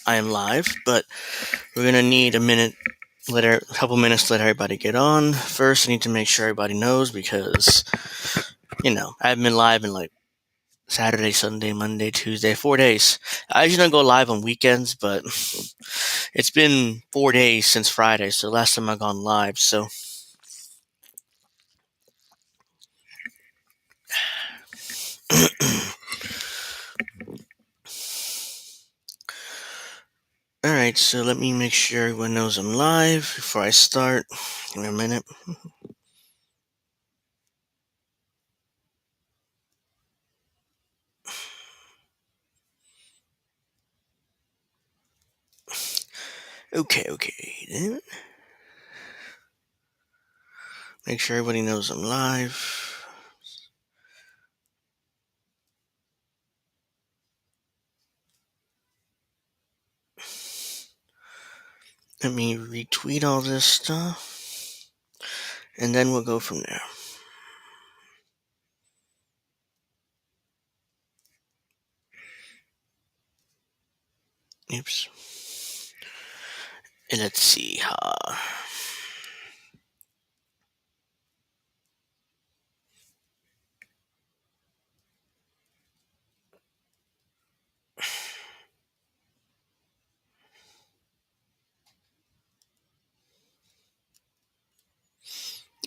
I am live, but we're gonna need a couple minutes to let everybody get on. First, I need to make sure everybody knows because I haven't been live in like Saturday, Sunday, Monday, Tuesday, 4 days. I usually don't go live on weekends, but it's been 4 days since Friday, so last time I gone live. So all right, so let me make sure everyone knows I'm live before I start. Give me a minute. Okay, then. Make sure everybody knows I'm live. Let me retweet all this stuff, and then we'll go from there. Oops. And let's see.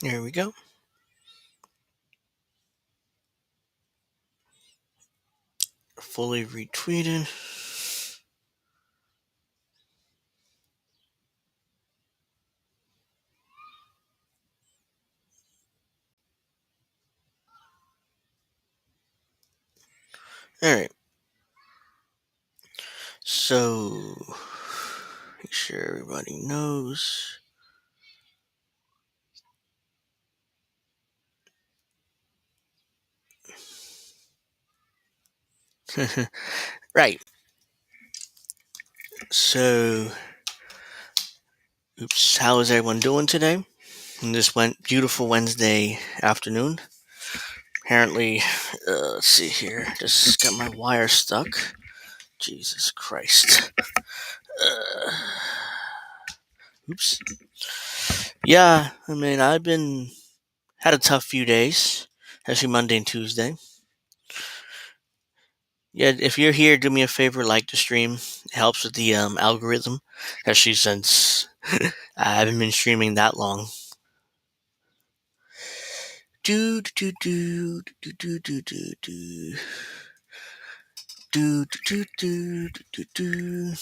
There we go. Fully retweeted. Alright. So, make sure everybody knows. Right. So, how is everyone doing today? On this beautiful Wednesday afternoon. Apparently, let's see here. Just got my wire stuck. Jesus Christ. Oops. Yeah, I mean, had a tough few days, especially Monday and Tuesday. Yeah, if you're here, do me a favor, like the stream. It helps with the algorithm, especially since I haven't been streaming that long. Do do do do do do do do do do do do do.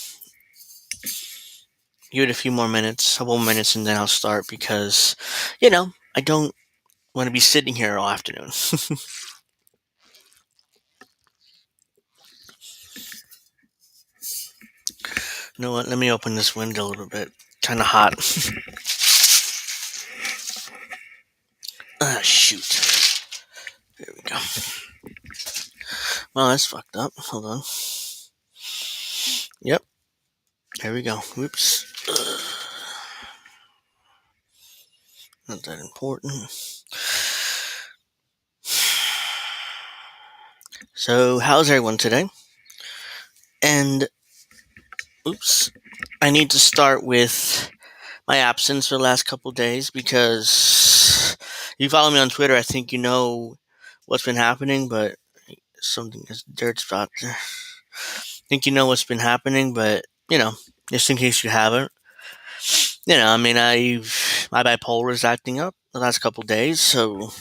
Give it a few more minutes, a couple more minutes, and then I'll start because, I don't want to be sitting here all afternoon. You know what? Let me open this window a little bit. Kind of hot. Ah, shoot. There we go. Well, that's fucked up. Hold on. Yep. There we go. Whoops. Not that important. So, how's everyone today? And, oops. I need to start with my absence for the last couple days because you follow me on Twitter. I think you know what's been happening, but something is dirt spot there. I think you know what's been happening, but just in case you haven't, I mean, my bipolar is acting up the last couple days, so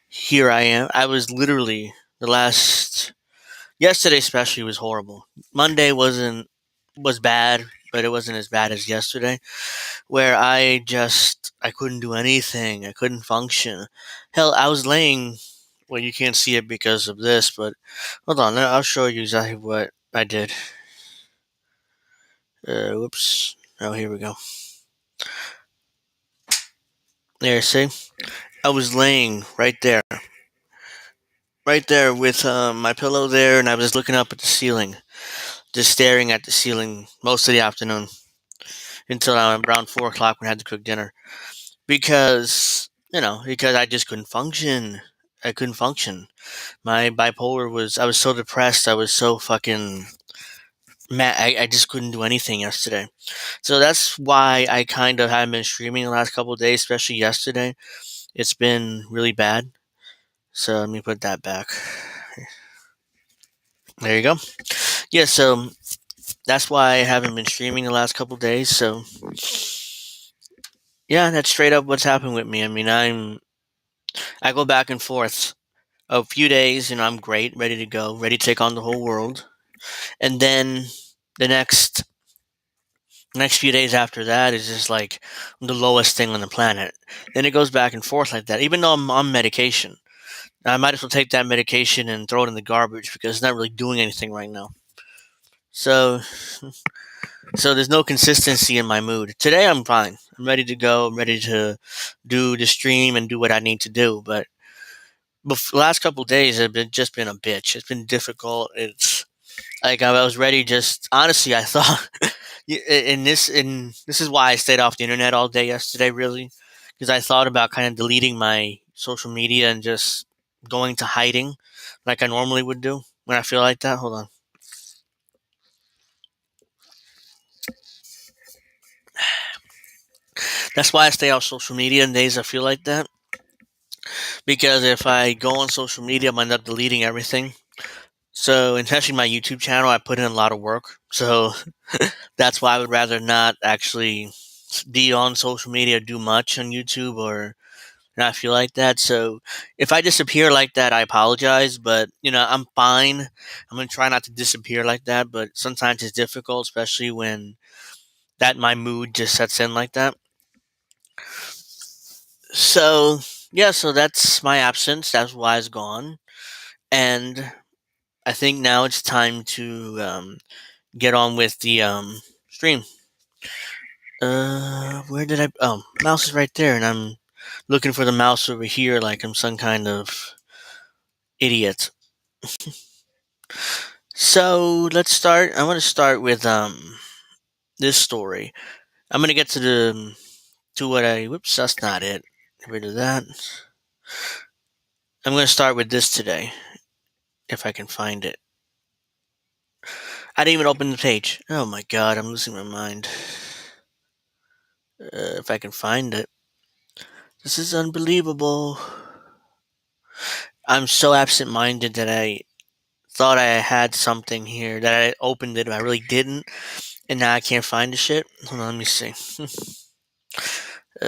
here I am. I was literally yesterday especially was horrible. Monday was bad, but it wasn't as bad as yesterday, where I couldn't do anything. I couldn't function. Hell, I was laying. Well, you can't see it because of this, but hold on. I'll show you exactly what I did. Whoops. Oh, here we go. There, see? I was laying right there with my pillow there, and I was looking up at the ceiling, just staring at the ceiling most of the afternoon until around 4 o'clock when I had to cook dinner. Because I just couldn't function. I couldn't function. My bipolar I was so depressed. I was so fucking man, I just couldn't do anything yesterday. So that's why I kind of haven't been streaming the last couple of days, especially yesterday. It's been really bad. So let me put that back. There you go. Yeah, so that's why I haven't been streaming the last couple of days. So yeah, that's straight up what's happened with me. I mean, I go back and forth. A few days, I'm great, ready to go, ready to take on the whole world, and then the next few days after that is just like the lowest thing on the planet. Then it goes back and forth like that. Even though I'm on medication, I might as well take that medication and throw it in the garbage because it's not really doing anything right now. So, so there's no consistency in my mood. Today I'm fine. I'm ready to go. I'm ready to do the stream and do what I need to do. But the last couple of days have just been a bitch. It's been difficult. It's like I was ready. Just honestly, I thought, in this is why I stayed off the internet all day yesterday. Really, because I thought about kind of deleting my social media and just going to hiding, like I normally would do when I feel like that. Hold on. That's why I stay off social media in days I feel like that. Because if I go on social media, I'm end up deleting everything. So, especially my YouTube channel, I put in a lot of work. So that's why I would rather not actually be on social media, do much on YouTube, or not feel like that. So if I disappear like that, I apologize. But I'm fine. I'm gonna try not to disappear like that. But sometimes it's difficult, especially when that my mood just sets in like that. So yeah, so that's my absence. That's why it's gone, and I think now it's time to get on with the stream. Where did I? Oh, mouse is right there, and I'm looking for the mouse over here, like I'm some kind of idiot. So let's start. I want to start with this story. I'm gonna get to what I. Whoops, that's not it. Get rid of that. I'm gonna start with this today, if I can find it. I didn't even open the page. Oh my god, I'm losing my mind. If I can find it, this is unbelievable. I'm so absent-minded that I thought I had something here that I opened it, but I really didn't, and now I can't find the shit. Hold on, let me see. uh,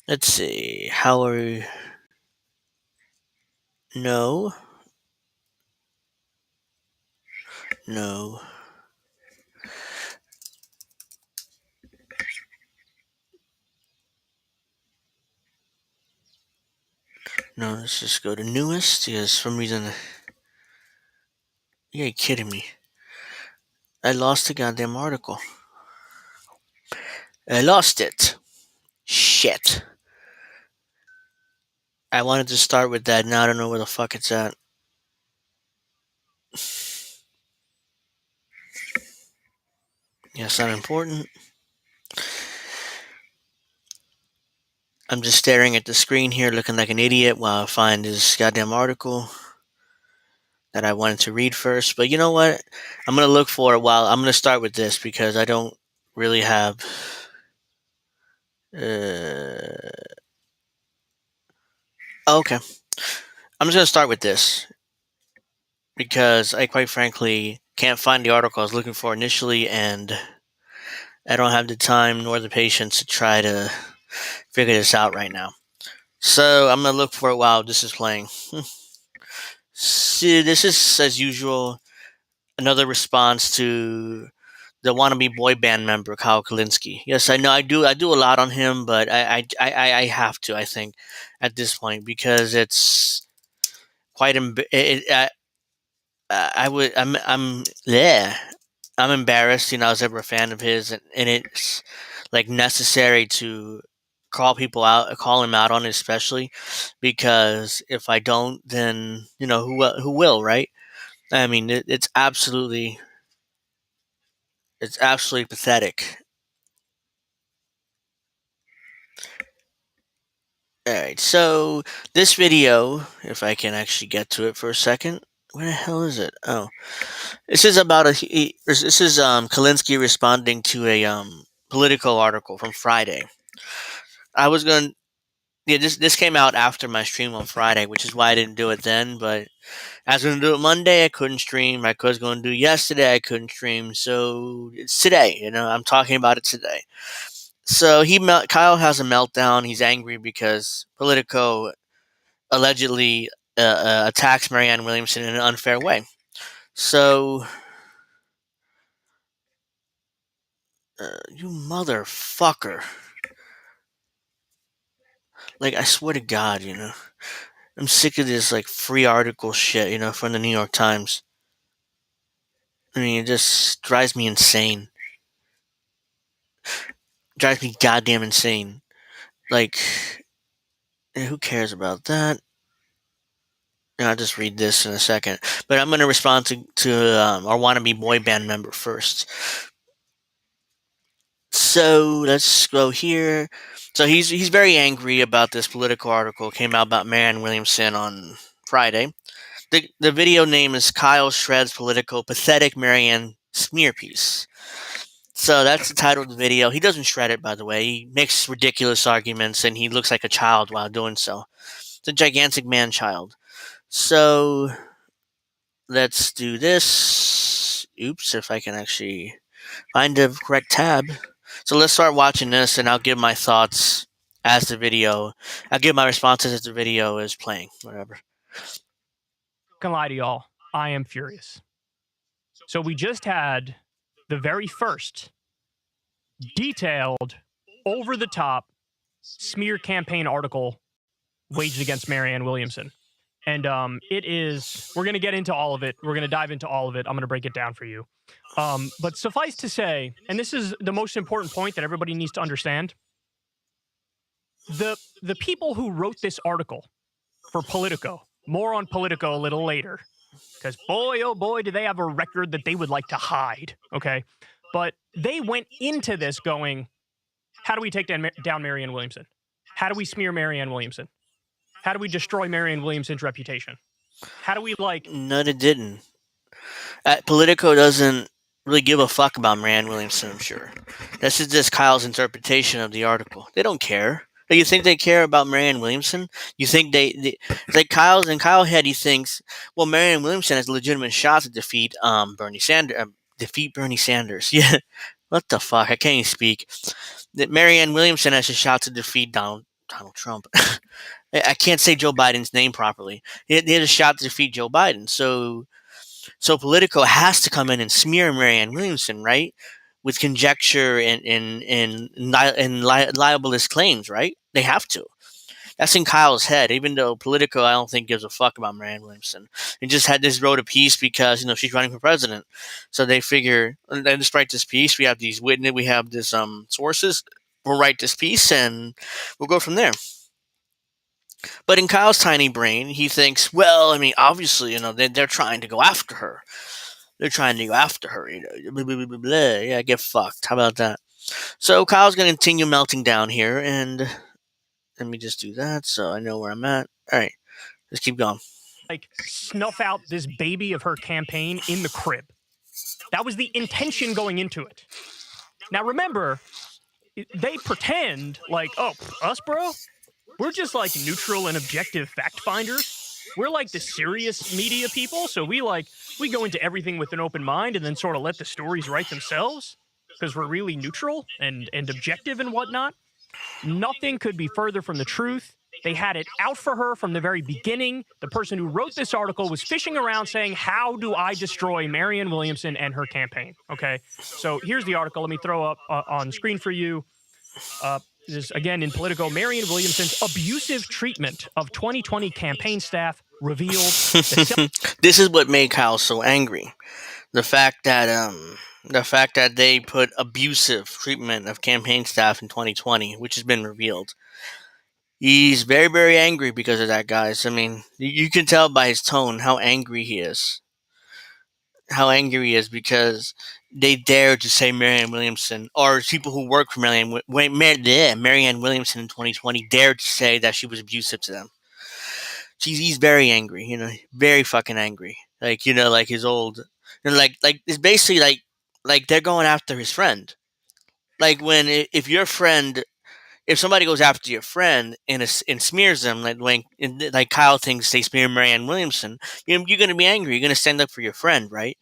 let's see. How are you? No, no, no. Let's just go to newest. Yes, for some reason. You're kidding me. I lost the goddamn article. I lost it. Shit. I wanted to start with that. Now I don't know where the fuck it's at. Yes, not important. I'm just staring at the screen here, looking like an idiot while I find this goddamn article that I wanted to read first. But you know what? I'm gonna look for it while I'm gonna start with this because I don't really have. Uh, okay, I'm just gonna start with this because I quite frankly can't find the article I was looking for initially, and I don't have the time nor the patience to try to figure this out right now. So I'm gonna look for it while this is playing. See, this is as usual another response to the wannabe boy band member Kyle Kulinski. Yes, I know I do a lot on him, but I have to. I think at this point because it's quite I would I'm yeah I'm embarrassed. I was ever a fan of his, and it's like necessary to call him out on it, especially because if I don't, then who will, right? I mean, it's absolutely pathetic. All right, so this video, if I can actually get to it for a second, Where the hell is it? Oh, this is about this is Kulinski responding to a political article from Friday. I was going. Yeah, this came out after my stream on Friday, which is why I didn't do it then. But I was going to do it Monday. I couldn't stream. I was going to do it yesterday. I couldn't stream. So it's today. I'm talking about it today. So Kyle has a meltdown. He's angry because Politico allegedly attacks Marianne Williamson in an unfair way. So, you motherfucker. Like, I swear to God, I'm sick of this, like, free article shit, from the New York Times. I mean, it just drives me insane. Drives me goddamn insane. Like, who cares about that? I'll just read this in a second. But I'm going to respond to our wannabe boy band member first. So let's go here. So he's very angry about this political article came out about Marianne Williamson on Friday. The video name is Kyle Shreds Political Pathetic Marianne Smear Piece. So that's the title of the video. He doesn't shred it, by the way. He makes ridiculous arguments and he looks like a child while doing so. It's a gigantic man child. So let's do this. Oops, if I can actually find the correct tab. So let's start watching this, and I'll give my thoughts as the video. I'll give my responses as the video is playing. Whatever. Can lie to y'all, I am furious. So we just had the very first detailed, over-the-top smear campaign article waged against Marianne Williamson. And it is, we're going to get into all of it. We're going to dive into all of it. I'm going to break it down for you. But suffice to say, and this is the most important point that everybody needs to understand, the people who wrote this article for Politico, more on Politico a little later, because boy, oh boy, do they have a record that they would like to hide, okay? But they went into this going, how do we take down Marianne Williamson? How do we smear Marianne Williamson? How do we destroy Marianne Williamson's reputation? How do we, No, they didn't. Politico doesn't really give a fuck about Marianne Williamson, I'm sure. This is just Kyle's interpretation of the article. They don't care. You think they care about Marianne Williamson? You think they like Kyle's in Kyle's head? He thinks, well, Marianne Williamson has a legitimate shot to defeat Bernie Sanders. Defeat Bernie Sanders. Yeah, what the fuck? I can't even speak. That Marianne Williamson has a shot to defeat Donald Trump. I can't say Joe Biden's name properly. He had a shot to defeat Joe Biden. So Politico has to come in and smear Marianne Williamson, right? With conjecture and libelous claims, right? They have to. That's in Kyle's head, even though Politico, I don't think, gives a fuck about Marianne Williamson. He just wrote a piece because, she's running for president. So they figure, let's write this piece. We have these witnesses, we have this sources. We'll write this piece and we'll go from there. But in Kyle's tiny brain, he thinks, well, I mean, obviously, they're trying to go after her. They're trying to go after her, blah, blah, blah, blah. Yeah, get fucked. How about that? So Kyle's going to continue melting down here, and let me just do that so I know where I'm at. All right, let's keep going. Snuff out this baby of her campaign in the crib. That was the intention going into it. Now, remember, they pretend like, oh, us, bro? We're just neutral and objective fact finders. We're the serious media people. So we go into everything with an open mind and then sort of let the stories write themselves because we're really neutral and objective and whatnot. Nothing could be further from the truth. They had it out for her from the very beginning. The person who wrote this article was fishing around saying, how do I destroy Marianne Williamson and her campaign? Okay, so here's the article. Let me throw up on screen for you. This is, again, in Politico, Marianne Williamson's abusive treatment of 2020 campaign staff revealed. This is what made Kyle so angry. The fact that they put abusive treatment of campaign staff in 2020, which has been revealed. He's very, very angry because of that, guys. I mean, you can tell by his tone how angry he is. How angry he is because they dared to say Marianne Williamson, or people who work for Marianne Williamson in 2020 dared to say that she was abusive to them. He's very angry, very fucking angry. like like his old, like it's basically like they're going after his friend. Like when if your friend, if somebody goes after your friend and smears them, like like Kyle thinks they smear Marianne Williamson, you're going to be angry. You're going to stand up for your friend, right?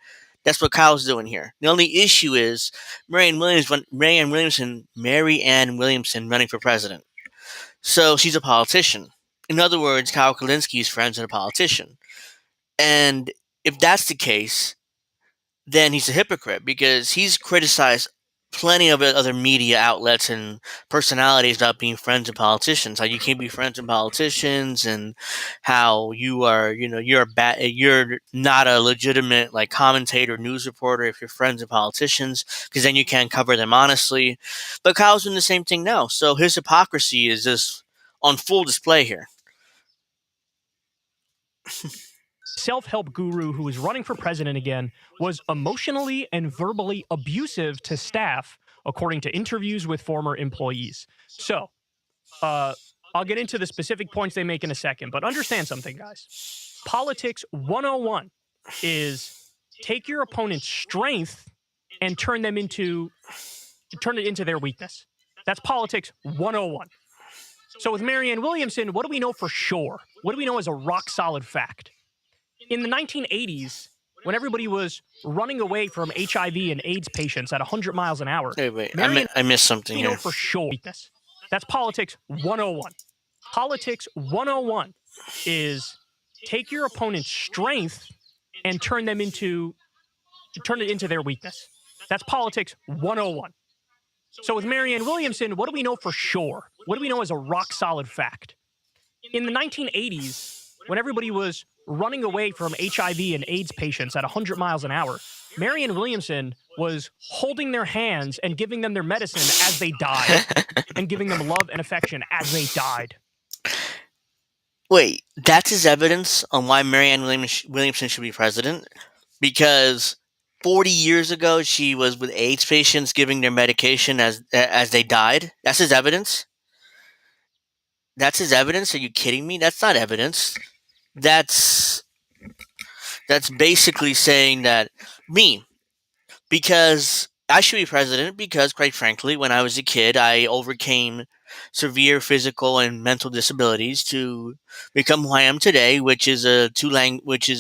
That's what Kyle's doing here. The only issue is Marianne Williamson running for president. So she's a politician. In other words, Kyle Kulinski's friends and a politician. And if that's the case, then he's a hypocrite because he's criticized plenty of other media outlets and personalities about being friends with politicians. How you can't be friends with politicians, and how you are, you're not a legitimate like commentator, news reporter if you're friends with politicians, because then you can't cover them honestly. But Kyle's doing the same thing now, so his hypocrisy is just on full display here. Self-help guru who is running for president again was emotionally and verbally abusive to staff, according to interviews with former employees. So, I'll get into the specific points they make in a second, but understand something, guys. Politics 101 is take your opponent's strength and turn it into their weakness. That's politics 101. So with Marianne Williamson, what do we know for sure? What do we know as a rock solid fact? In the 1980s, when everybody was running away from HIV and AIDS patients at 100 miles an hour, wait, I missed something here. We know for sure weakness. That's politics 101. Politics 101 is take your opponent's strength and turn it into their weakness. That's politics 101. So with Marianne Williamson, what do we know for sure? What do we know as a rock solid fact? In the 1980s, when everybody was running away from HIV and AIDS patients at 100 miles an hour, Marianne Williamson was holding their hands and giving them their medicine as they died and giving them love and affection as they died. Wait, that's his evidence on why Marianne Williamson should be president? Because 40 years ago, she was with AIDS patients giving their medication as they died? That's his evidence? That's his evidence? Are you kidding me? That's not evidence. That's basically saying that because I should be president because, quite frankly, when I was a kid, I overcame severe physical and mental disabilities to become who I am today, which is a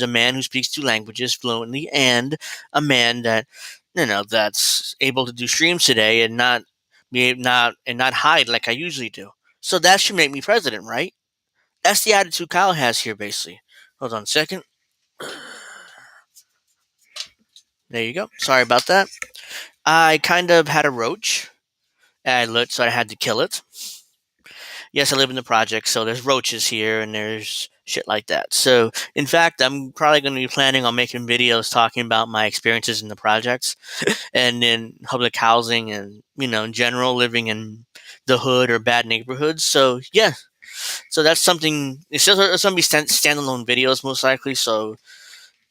man who speaks 2 languages fluently, and a man that that's able to do streams today and not hide like I usually do. So that should make me president, right? That's the attitude Kyle has here, basically. Hold on a second. There you go. Sorry about that. I kind of had a roach. So I had to kill it. Yes, I live in the project, so there's roaches here and there's shit like that. So, in fact, I'm probably going to be planning on making videos talking about my experiences in the projects and in public housing and, in general, living in the hood or bad neighborhoods. So, yeah. So that's something. It's going to be standalone videos most likely. So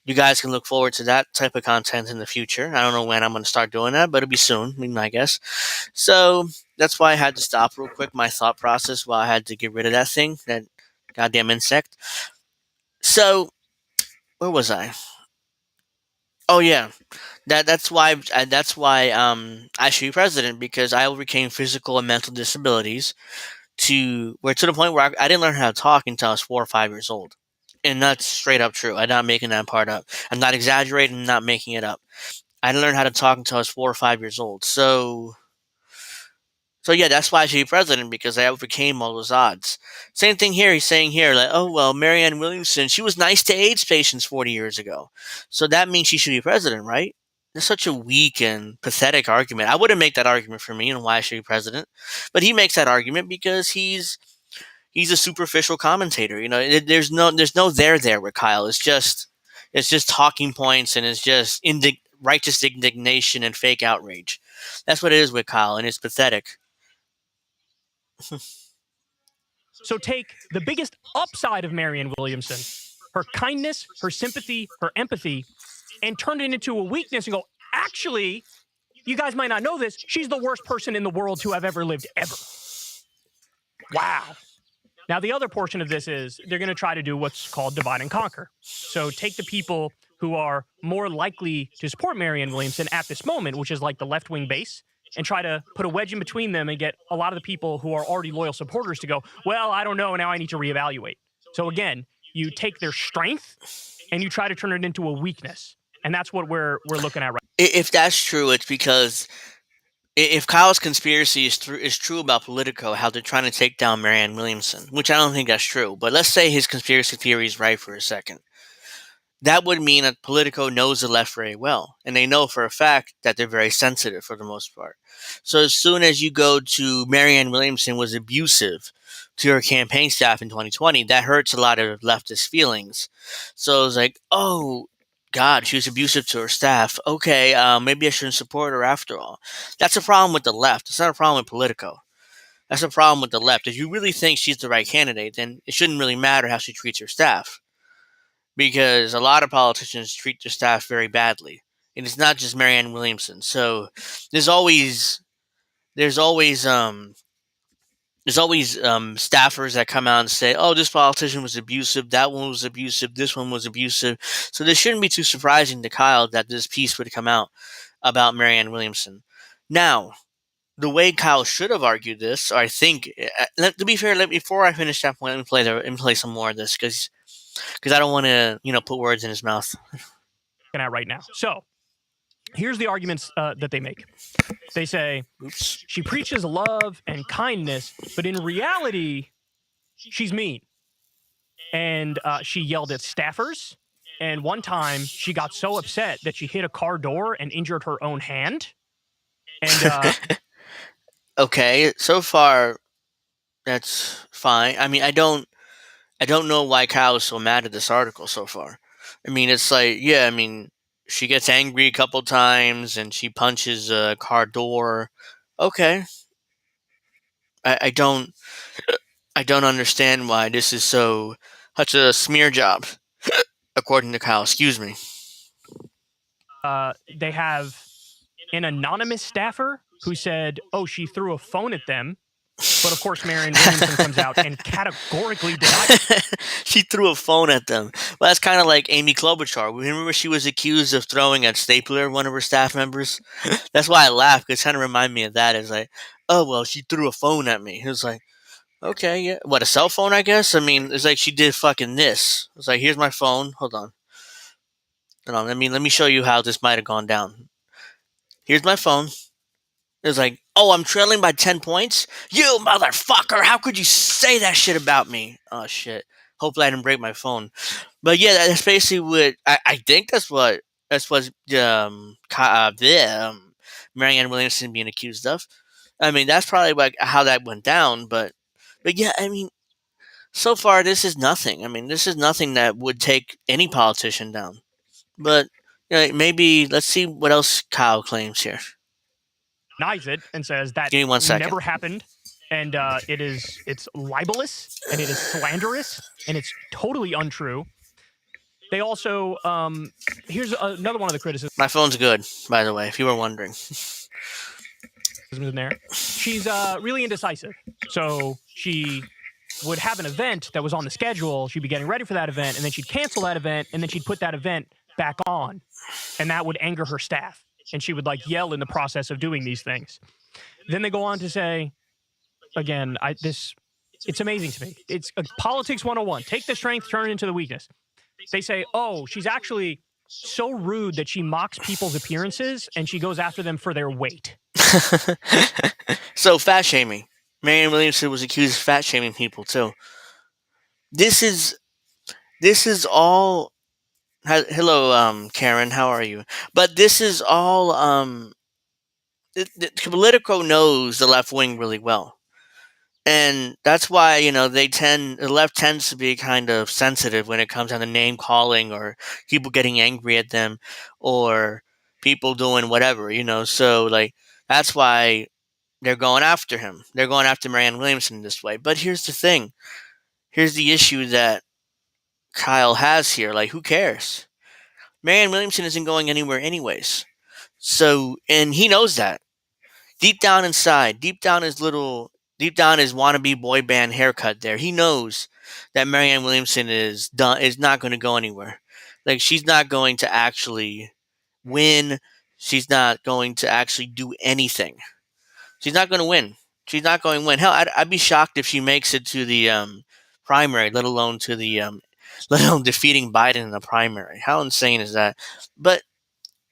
you guys can look forward to that type of content in the future. I don't know when I'm going to start doing that, but it'll be soon. I guess. So that's why I had to stop real quick my thought process while I had to get rid of that goddamn insect. So where was I? Oh yeah, that's why I should be president, because I overcame physical and mental disabilities to the point where I didn't learn how to talk until I was 4 or 5 years old. And that's straight up true. I'm not making that part up. I'm not exaggerating. I'm not making it up. I didn't learn how to talk until I was 4 or 5 years old. So yeah, that's why I should be president, because I overcame all those odds. Same thing here. He's saying here, like, oh, well, Marianne Williamson, she was nice to AIDS patients 40 years ago. So that means she should be president, right? That's such a weak and pathetic argument. I wouldn't make that argument for me and why I should be president. But he makes that argument because he's a superficial commentator. There's no there with Kyle. It's just talking points, and it's just righteous indignation and fake outrage. That's what it is with Kyle, and it's pathetic. So take the biggest upside of Marianne Williamson, her kindness, her sympathy, her empathy, and turn it into a weakness and go, actually, you guys might not know this, she's the worst person in the world to have ever lived, ever. Wow. Now, the other portion of this is they're going to try to do what's called divide and conquer. So take the people who are more likely to support Marianne Williamson at this moment, which is like the left wing base, and try to put a wedge in between them and get a lot of the people who are already loyal supporters to go, well, I don't know, now I need to reevaluate. So again, you take their strength and you try to turn it into a weakness. And that's what we're looking at right now. If that's true, it's because if Kyle's conspiracy is true about Politico, how they're trying to take down Marianne Williamson, which I don't think that's true, but let's say his conspiracy theory is right for a second. That would mean that Politico knows the left very well, and they know for a fact that they're very sensitive for the most part. So as soon as you go to Marianne Williamson was abusive to her campaign staff in 2020, that hurts a lot of leftist feelings. So it's like, oh, God, she was abusive to her staff. Okay, maybe I shouldn't support her after all. That's a problem with the left. It's not a problem with Politico. That's a problem with the left. If you really think she's the right candidate, then it shouldn't really matter how she treats her staff, because a lot of politicians treat their staff very badly, and it's not just Marianne Williamson. So there's always staffers that come out and say, "Oh, this politician was abusive. That one was abusive. This one was abusive." So this shouldn't be too surprising to Kyle that this piece would come out about Marianne Williamson. Now, the way Kyle should have argued this, or I think, to be fair, before I finish that point, let me play some more of this because I don't want to, put words in his mouth. At right now. So here's the arguments that they make. They say, Oops. she preaches love and kindness, but in reality, she's mean. And she yelled at staffers. And one time, she got so upset that she hit a car door and injured her own hand. And okay, so far, that's fine. I mean, I don't know why Kyle is so mad at this article so far. I mean, it's like, yeah, I mean, she gets angry a couple times and she punches a car door. Okay. I don't understand why this is such a smear job, according to Kyle. Excuse me. they have an anonymous staffer who said, oh, she threw a phone at them. But of course, Marianne Williamson comes out and categorically denies it. She threw a phone at them. Well, that's kind of like Amy Klobuchar. Remember she was accused of throwing at Stapler, one of her staff members? That's why I laughed, because it kind of reminded me of that. It's like, oh, well, she threw a phone at me. It was like, okay, yeah. What, a cell phone, I guess? I mean, it's like she did fucking this. It's like, here's my phone. Hold on. Let me show you how this might have gone down. Here's my phone. It was like, oh, I'm trailing by 10 points? You motherfucker! How could you say that shit about me? Oh, shit. Hopefully I didn't break my phone. But yeah, that's basically what... I think that's what Marianne Williamson being accused of. I mean, that's probably like how that went down. But yeah, I mean, so far this is nothing. I mean, this is nothing that would take any politician down. But maybe let's see what else Kyle claims here. Denies it and says that Give me 1 second. never happened, and it's libelous and it is slanderous and it's totally untrue. They also here's another one of the criticisms. My phone's good, by the way, if you were wondering. In there, she's really indecisive. So she would have an event that was on the schedule. She'd be getting ready for that event, and then she'd cancel that event, and then she'd put that event back on, and that would anger her staff. And she would like yell in the process of doing these things. Then they go on to say, again, it's amazing to me. It's politics 101. Take the strength, turn it into the weakness. They say, oh, she's actually so rude that she mocks people's appearances and she goes after them for their weight. So fat shaming. Marianne Williamson was accused of fat shaming people too. This is all. Hello, Karen. How are you? But this is all. Politico knows the left wing really well, and that's why the left tends to be kind of sensitive when it comes down to name calling or people getting angry at them or people doing whatever. So like that's why they're going after him. They're going after Marianne Williamson this way. But here's the thing. Here's the issue that Kyle has here. Like, who cares? Marianne Williamson isn't going anywhere anyways. So, and he knows that. Deep down inside, deep down his wannabe boy band haircut there, he knows that Marianne Williamson is not going to go anywhere. Like, she's not going to actually win. She's not going to actually do anything. She's not going to win. She's not going to win. Hell, I'd be shocked if she makes it to the primary, let alone to the let alone defeating Biden in the primary. How insane is that? But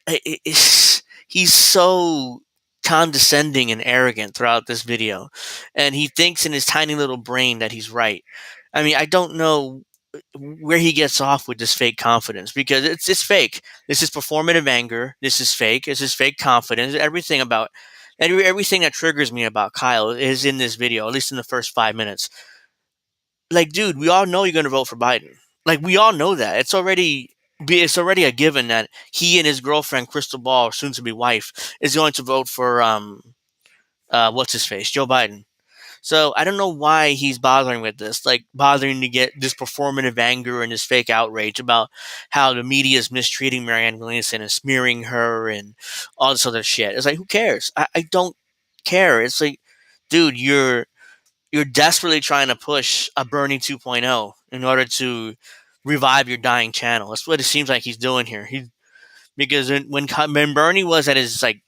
he's so condescending and arrogant throughout this video, and he thinks in his tiny little brain that he's right. I mean, I don't know where he gets off with this fake confidence, because it's fake. This is performative anger. This is fake. This is fake confidence. Everything that triggers me about Kyle is in this video, at least in the first 5 minutes. Like, dude, we all know you're going to vote for Biden. Like, we all know that. It's already a given that he and his girlfriend, Crystal Ball, soon to be wife, is going to vote for what's his face, Joe Biden. So I don't know why he's bothering with this, like bothering to get this performative anger and this fake outrage about how the media is mistreating Marianne Williamson and smearing her and all this other shit. It's like, who cares? I don't care. It's like, dude, you're desperately trying to push a Bernie 2.0 in order to revive your dying channel. That's what it seems like he's doing here. Because when Bernie was at his like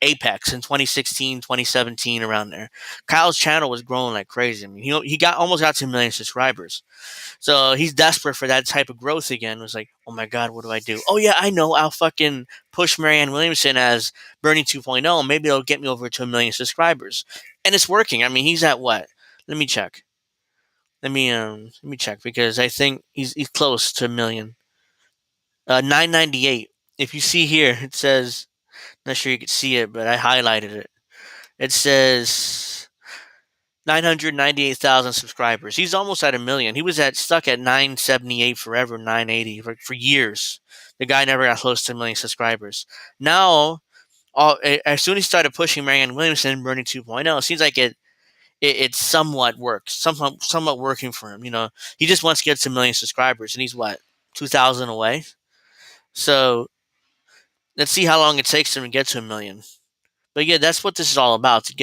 apex in 2016, 2017, around there, Kyle's channel was growing like crazy. I mean, he almost got to 1 million subscribers. So he's desperate for that type of growth again. It was like, oh my God, what do I do? Oh yeah, I know. I'll fucking push Marianne Williamson as Bernie 2.0, and maybe it'll get me over to 1 million subscribers. And it's working. I mean, he's at what? Let me check. Let me check, because I think he's close to 1 million. 998. If you see here, it says, not sure you can see it, but I highlighted it. It says 998,000 subscribers. He's almost at 1 million. He was stuck at 978 forever, 980 for years. The guy never got close to 1 million subscribers. Now, as soon as he started pushing Marianne Williamson, Bernie 2.0, it seems like it somewhat works, somewhat working for him. He just wants to get to 1 million subscribers, and he's what, 2,000 away. So let's see how long it takes him to get to 1 million. But yeah, that's what this is all about: to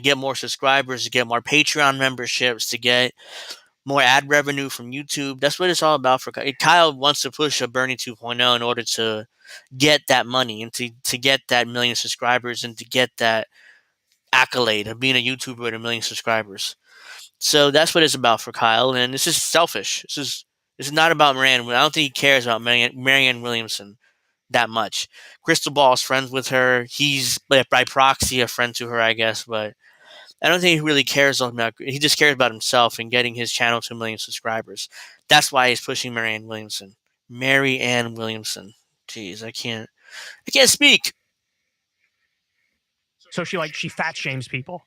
get more subscribers, to get more Patreon memberships, to get more ad revenue from YouTube. That's what it's all about for Kyle. Kyle wants to push a Bernie 2.0 in order to get that money and to get that 1 million subscribers and to get that accolade of being a YouTuber with 1 million subscribers. So that's what it's about for Kyle, and this is selfish. This is not about Marianne. I don't think he cares about Marianne Williamson that much. Crystal Ball's friends with her. He's by proxy a friend to her, I guess, but I don't think he really cares about. He just cares about himself and getting his channel to 1 million subscribers. That's why he's pushing Marianne Williamson. Marianne Williamson. Jeez, I can't speak. So she fat shames people.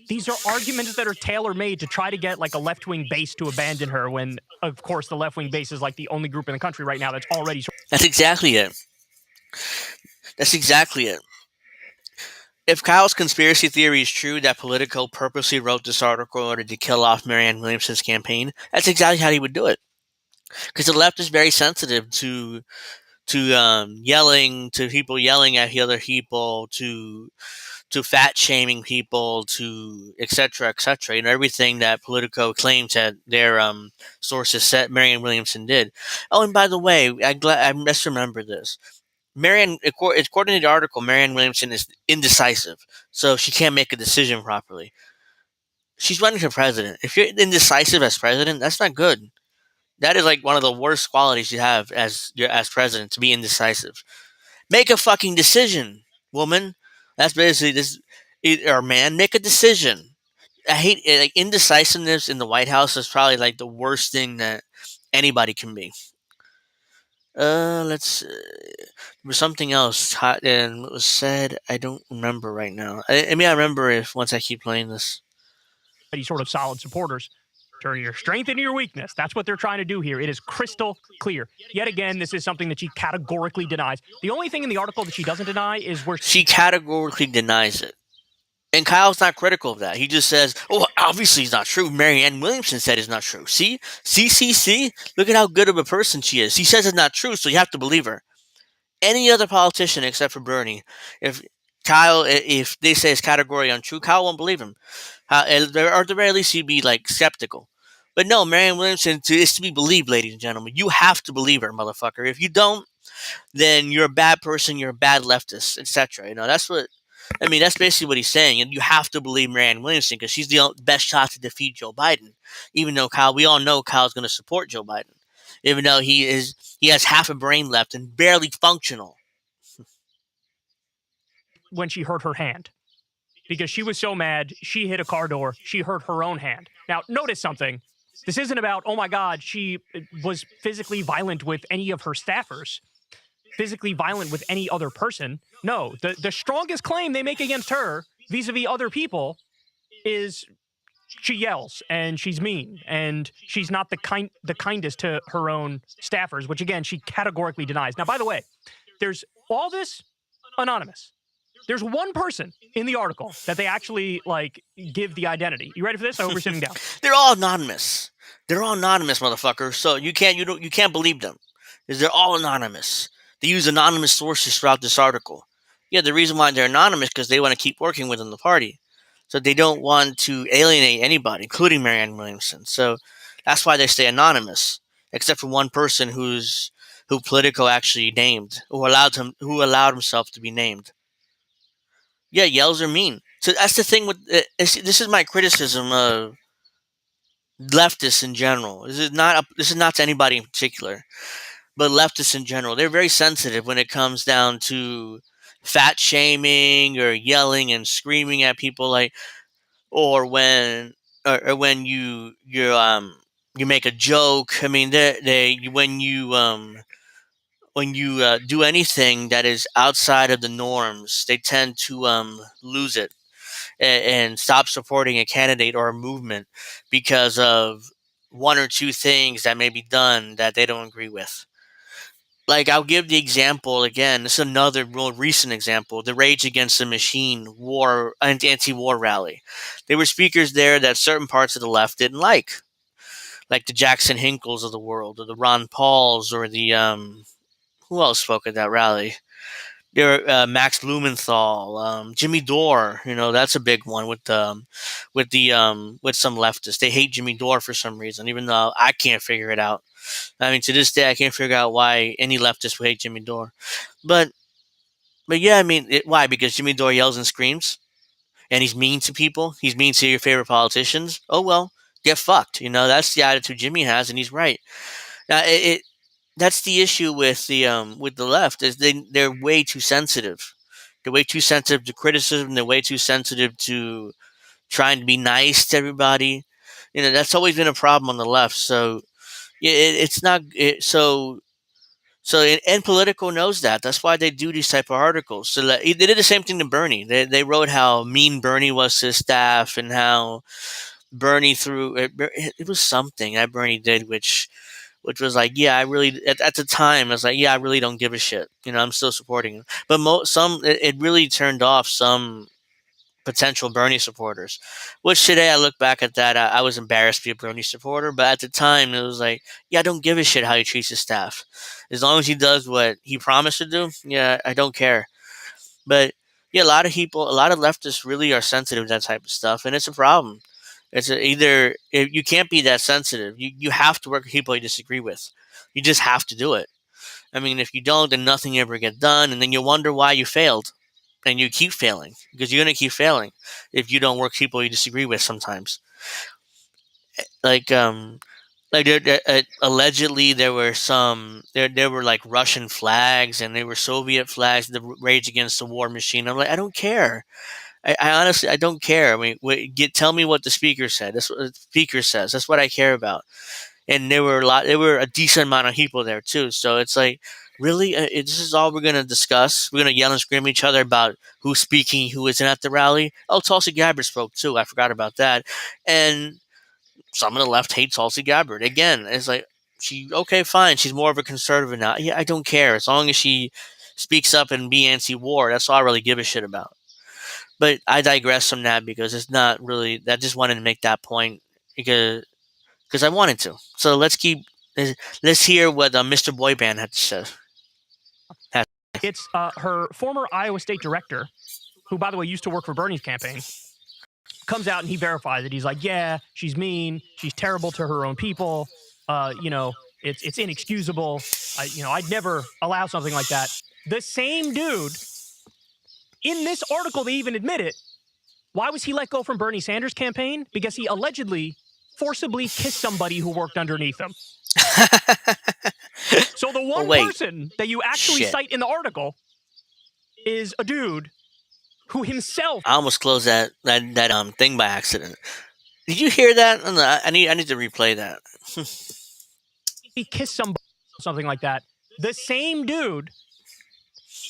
These are arguments that are tailor-made to try to get like a left-wing base to abandon her, when of course the left-wing base is like the only group in the country right now that's already. That's exactly it. That's exactly it. If Kyle's conspiracy theory is true that Politico purposely wrote this article in order to kill off Marianne Williamson's campaign, that's exactly how he would do it. Because the left is very sensitive to yelling, to people yelling at other people, to fat shaming people, to etc. etc. Everything that Politico claims that their sources said Marianne Williamson did. Oh, and by the way, I must remember this. According to the article, Marianne Williamson is indecisive, so she can't make a decision properly. She's running for president. If you're indecisive as president, that's not good. That is like one of the worst qualities you have as president, to be indecisive. Make a fucking decision, woman. That's basically this. Or man, make a decision. I hate it. Like, indecisiveness in the White House is probably like the worst thing that anybody can be. Let's. There was something else hot and what was said. I don't remember right now. I mean, I remember if once I keep playing this. Sort of solid supporters. Turn your strength into your weakness. That's what they're trying to do here. It is crystal clear. Yet again, this is something that she categorically denies. The only thing in the article that she doesn't deny is where she categorically denies it. And Kyle's not critical of that. He just says, oh, obviously it's not true. Marianne Williamson said it's not true. See? Look at how good of a person she is. She says it's not true, so you have to believe her. Any other politician except for Bernie, if they say it's categorically untrue, Kyle won't believe him. Or at the very least, he'd be like skeptical. But no, Marianne Williamson is to be believed, ladies and gentlemen. You have to believe her, motherfucker. If you don't, then you're a bad person, you're a bad leftist, etc. That's what I mean. That's basically what he's saying, and you have to believe Marianne Williamson because she's the best shot to defeat Joe Biden. Even though we all know Kyle's going to support Joe Biden, even though he has half a brain left and barely functional. When she hurt her hand, because she was so mad, she hit a car door, she hurt her own hand. Now, notice something. This isn't about, oh my God, she was physically violent with any of her staffers, physically violent with any other person. No, the strongest claim they make against her vis-a-vis other people is she yells and she's mean and she's not the kindest to her own staffers, which again, she categorically denies. Now, by the way, there's all this anonymous. There's one person in the article that they actually give the identity. You ready for this? I hope you're sitting down. They're all anonymous. They're all anonymous, motherfucker. So you can't believe them, because they're all anonymous. They use anonymous sources throughout this article. Yeah, the reason why they're anonymous because they want to keep working within the party, so they don't want to alienate anybody, including Marianne Williamson. So that's why they stay anonymous, except for one person who Politico actually named, who allowed himself to be named. Yeah, yells are mean. So that's the thing with this is my criticism of leftists in general. This is not to anybody in particular, but leftists in general. They're very sensitive when it comes down to fat shaming or yelling and screaming at people, or when you make a joke. I mean, they when you do anything that is outside of the norms, they tend to lose it and stop supporting a candidate or a movement because of one or two things that may be done that they don't agree with. Like, I'll give the example again. This is another real recent example: the Rage Against the Machine anti-war rally. There were speakers there that certain parts of the left didn't like the Jackson Hinkles of the world, or the Ron Pauls, or the who else spoke at that rally? There, Max Blumenthal, Jimmy Dore. That's a big one with some leftists. They hate Jimmy Dore for some reason, even though I can't figure it out. I mean, to this day, I can't figure out why any leftist would hate Jimmy Dore. But yeah, I mean, why? Because Jimmy Dore yells and screams, and he's mean to people. He's mean to your favorite politicians. Oh well, get fucked. That's the attitude Jimmy has, and he's right. Now, that's the issue with the left, is they're way too sensitive. They're way too sensitive to criticism. They're way too sensitive to trying to be nice to everybody. That's always been a problem on the left. So yeah, it's not and Politico knows that. That's why they do these type of articles. So they did the same thing to Bernie. They wrote how mean Bernie was to his staff, and how Bernie threw it was something that Bernie did, which was like, yeah, I really at the time I was like, yeah, I really don't give a shit. I'm still supporting him. But it really turned off some potential Bernie supporters. Which today I look back at that, I was embarrassed to be a Bernie supporter. But at the time, it was like, yeah, I don't give a shit how he treats his staff, as long as he does what he promised to do. Yeah, I don't care. But yeah, a lot of leftists really are sensitive to that type of stuff, and it's a problem. Either you can't be that sensitive. You have to work with people you disagree with. You just have to do it. I mean, if you don't, then nothing ever gets done, and then you wonder why you failed, and you keep failing, because you're gonna keep failing if you don't work with people you disagree with. Sometimes, like allegedly there were like Russian flags, and there were Soviet flags. The Rage Against the War machine. I'm like, I don't care. I honestly, I don't care. I mean, tell me what the speaker said. That's what the speaker says. That's what I care about. And there were a decent amount of people there too. So it's like, really, this is all we're gonna discuss? We're gonna yell and scream at each other about who's speaking, who isn't at the rally. Oh, Tulsi Gabbard spoke too. I forgot about that. And some of the left hate Tulsi Gabbard. Again, it's like, okay, fine. She's more of a conservative now. Yeah, I don't care, as long as she speaks up and be anti-war. That's all I really give a shit about. But I digress from that, because it's not really. I just wanted to make that point because I wanted to. So let's hear what Mr. Boyband had to say. It's her former Iowa State director, who, by the way, used to work for Bernie's campaign, comes out and he verifies it. He's like, yeah, she's mean. She's terrible to her own people. It's inexcusable. I'd never allow something like that. The same dude in this article, they even admit it. Why was he let go from Bernie Sanders' campaign? Because he allegedly forcibly kissed somebody who worked underneath him. So the one person that you actually cite in the article is a dude who himself. I almost closed that thing by accident. Did you hear that? I need to replay that. He kissed something like that. The same dude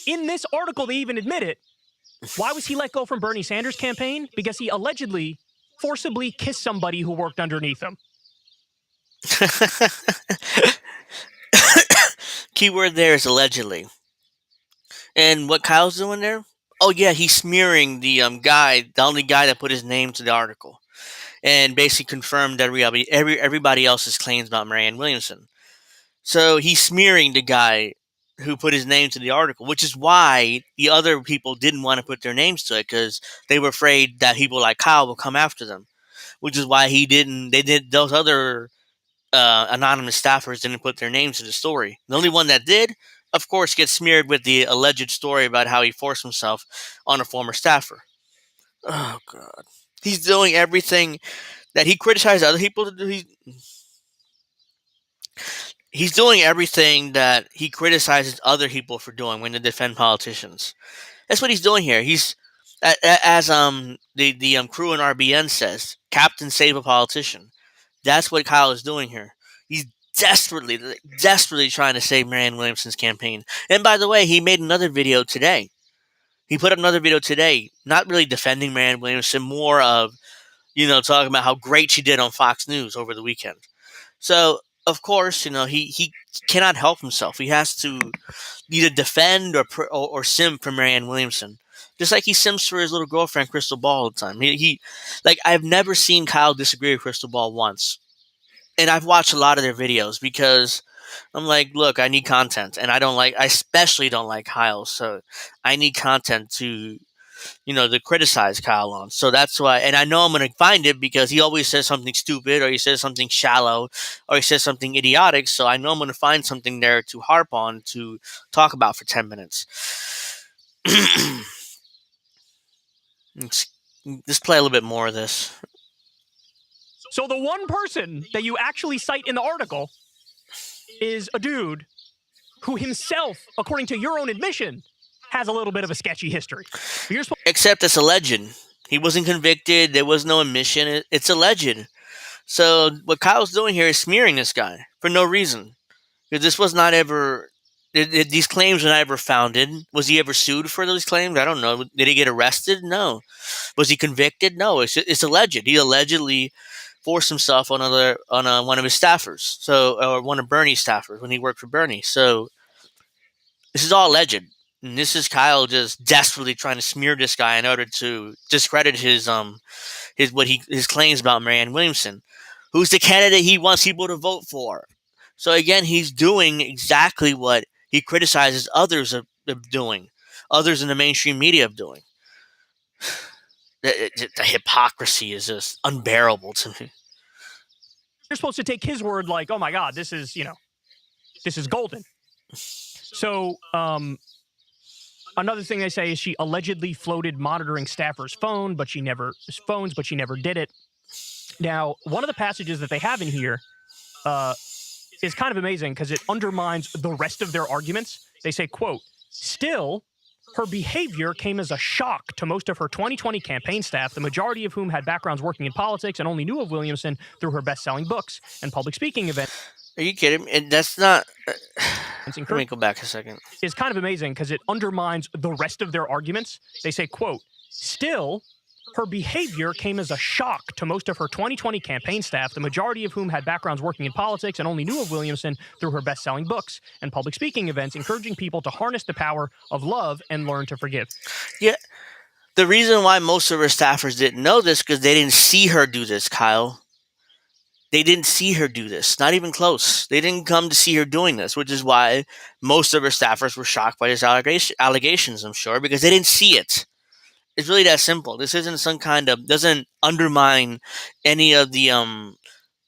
in this article, they even admit it. Why was he let go from Bernie Sanders' campaign? Because he allegedly forcibly kissed somebody who worked underneath him. Keyword there is allegedly. And what Kyle's doing there? Oh yeah, he's smearing the guy, the only guy that put his name to the article, and basically confirmed everybody else's claims about Marianne Williamson. So he's smearing the guy who put his name to the article, which is why the other people didn't want to put their names to it, because they were afraid that people like Kyle will come after them. Which is why those other anonymous staffers didn't put their names to the story. The only one that did, of course, gets smeared with the alleged story about how he forced himself on a former staffer. Oh, God. He's doing everything that he criticized other people to do. He's doing everything that he criticizes other people for doing when they defend politicians. That's what he's doing here. He's, as the crew in RBN says, Captain Save a Politician. That's what Kyle is doing here. He's desperately trying to save Marianne Williamson's campaign. And by the way, he made another video today. He put up another video today, not really defending Marianne Williamson, more of, talking about how great she did on Fox News over the weekend. So, of course, he cannot help himself. He has to either defend or sim for Marianne Williamson. Just like he sims for his little girlfriend, Crystal Ball, all the time. I've never seen Kyle disagree with Crystal Ball once. And I've watched a lot of their videos because I'm like, look, I need content. And I especially don't like Kyle. So I need content to criticize Kyle on. So that's why, and I know I'm going to find it because he always says something stupid, or he says something shallow, or he says something idiotic. So I know I'm going to find something there to harp on, to talk about for 10 minutes. Let's play a little bit more of this. So the one person that you actually cite in the article is a dude who himself, according to your own admission, has a little bit of a sketchy history. Except it's alleged. He wasn't convicted. There was no admission. It's alleged. So what Kyle's doing here is smearing this guy for no reason. Because this was not ever... These claims were not ever founded. Was he ever sued for those claims? I don't know. Did he get arrested? No. Was he convicted? No. It's alleged. He allegedly forced himself on one of his staffers, or one of Bernie's staffers when he worked for Bernie. So this is all alleged, and this is Kyle just desperately trying to smear this guy in order to discredit his claims about Marianne Williamson, who's the candidate he wants people to vote for. So again, he's doing exactly what he criticizes others of doing, others in the mainstream media of doing. The hypocrisy is just unbearable to me. You're supposed to take his word like, oh my God, this is golden. So another thing they say is she allegedly floated monitoring staffers' phones, but she never did it. Now, one of the passages that they have in here is kind of amazing because it undermines the rest of their arguments. They say, quote, still, her behavior came as a shock to most of her 2020 campaign staff, the majority of whom had backgrounds working in politics and only knew of Williamson through her best-selling books and public speaking events. Are you kidding me? And that's not... Let me go back a second. It's kind of amazing because it undermines the rest of their arguments. They say, quote, still, her behavior came as a shock to most of her 2020 campaign staff, the majority of whom had backgrounds working in politics and only knew of Williamson through her best-selling books and public speaking events, encouraging people to harness the power of love and learn to forgive. Yeah, the reason why most of her staffers didn't know this because they didn't see her do this, Kyle. They didn't see her do this, not even close. They didn't come to see her doing this, which is why most of her staffers were shocked by these allegations, I'm sure, because they didn't see it. It's really that simple. This isn't some kind of doesn't undermine any of the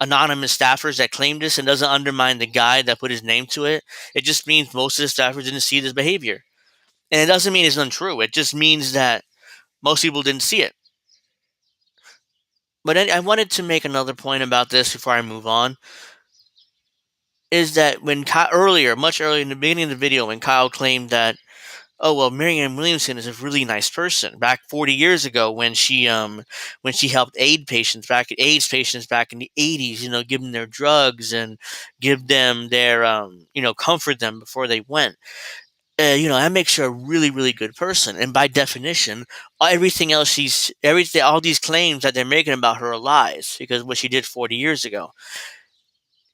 anonymous staffers that claimed this, and doesn't undermine the guy that put his name to it. It just means most of the staffers didn't see this behavior, and it doesn't mean it's untrue. It just means that most people didn't see it. But I wanted to make another point about this before I move on. Is that when earlier, much earlier in the beginning of the video, when Kyle claimed that, oh well, Marianne Williamson is a really nice person. Back 40 years ago, when she helped AIDS patients back in the 80s, give them their drugs and give them their comfort them before they went. That makes her a really, really good person. And by definition, all these claims that they're making about her are lies because what she did 40 years ago.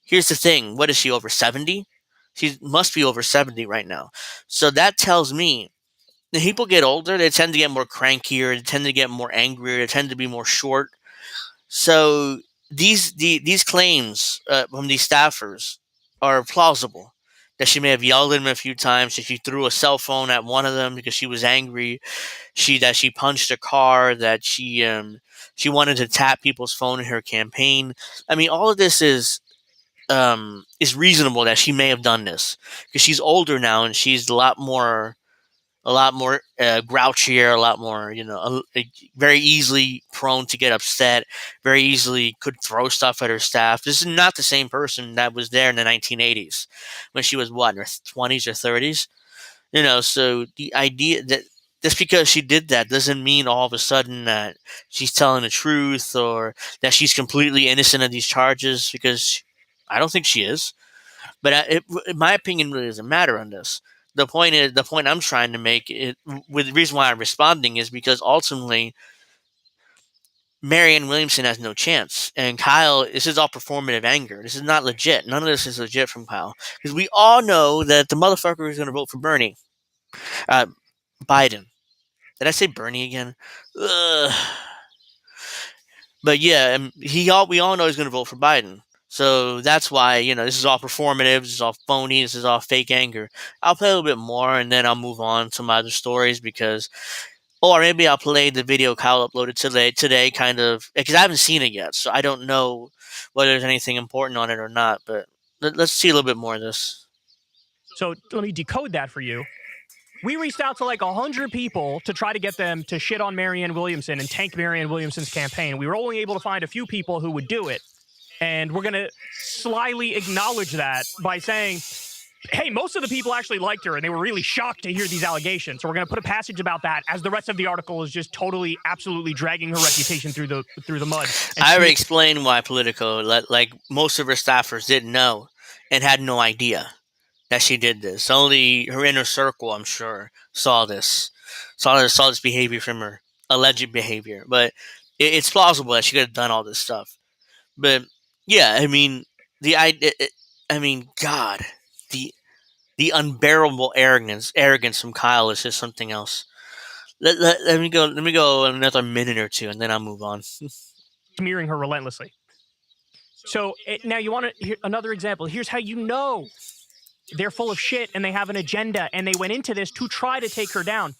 Here's the thing: what is she, over 70? She must be over 70 right now. So that tells me when people get older, they tend to get more crankier, they tend to get more angrier, they tend to be more short. So these claims from these staffers are plausible. That she may have yelled at him a few times, that she threw a cell phone at one of them because she was angry, that she punched a car, that she wanted to tap people's phone in her campaign. I mean, all of this is reasonable that she may have done this because she's older now and she's a lot more grouchier, a lot more, very easily prone to get upset, very easily could throw stuff at her staff. This is not the same person that was there in the 1980s when she was, what, in her 20s or 30s? So the idea that just because she did that doesn't mean all of a sudden that she's telling the truth or that she's completely innocent of these charges, because I don't think she is. But my opinion really doesn't matter on this. The point I'm trying to make, with the reason why I'm responding, is because ultimately Marianne Williamson has no chance, and Kyle. This is all performative anger. This is not legit. None of this is legit from Kyle, because we all know that the motherfucker is going to vote for Bernie, uh, Biden. Did I say Bernie again? Ugh. But yeah, we all know he's going to vote for Biden. So that's why, this is all performative, this is all phony, this is all fake anger. I'll play a little bit more and then I'll move on to my other stories or maybe I'll play the video Kyle uploaded today, kind of, because I haven't seen it yet, so I don't know whether there's anything important on it or not. But let's see a little bit more of this. So let me decode that for you. We reached out to like 100 people to try to get them to shit on Marianne Williamson and tank Marianne Williamson's campaign. We were only able to find a few people who would do it. And we're going to slyly acknowledge that by saying, hey, most of the people actually liked her and they were really shocked to hear these allegations. So we're going to put a passage about that, as the rest of the article is just totally, absolutely dragging her reputation through the mud. I already explained why Politico, like most of her staffers, didn't know and had no idea that she did this. Only her inner circle, I'm sure, saw this behavior from her, alleged behavior. But it's plausible that she could have done all this stuff. But yeah, I mean, God, the unbearable arrogance from Kyle is just something else. Let me go another minute or two, and then I'll move on. Smearing her relentlessly. So now you want to hear another example. Here's how you know they're full of shit and they have an agenda and they went into this to try to take her down.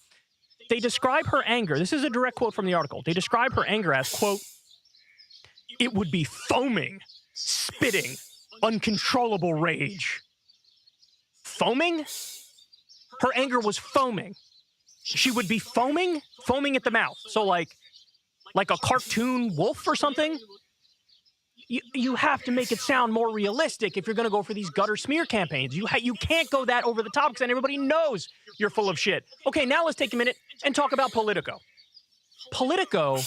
They describe her anger. This is a direct quote from the article. They describe her anger as, quote, "It would be foaming, spitting, uncontrollable rage." Foaming? Her anger was foaming. She would be foaming at the mouth. So like a cartoon wolf or something. You have to make it sound more realistic if you're going to go for these gutter smear campaigns. You can't go that over the top because then everybody knows you're full of shit. Okay, now let's take a minute and talk about Politico. Politico.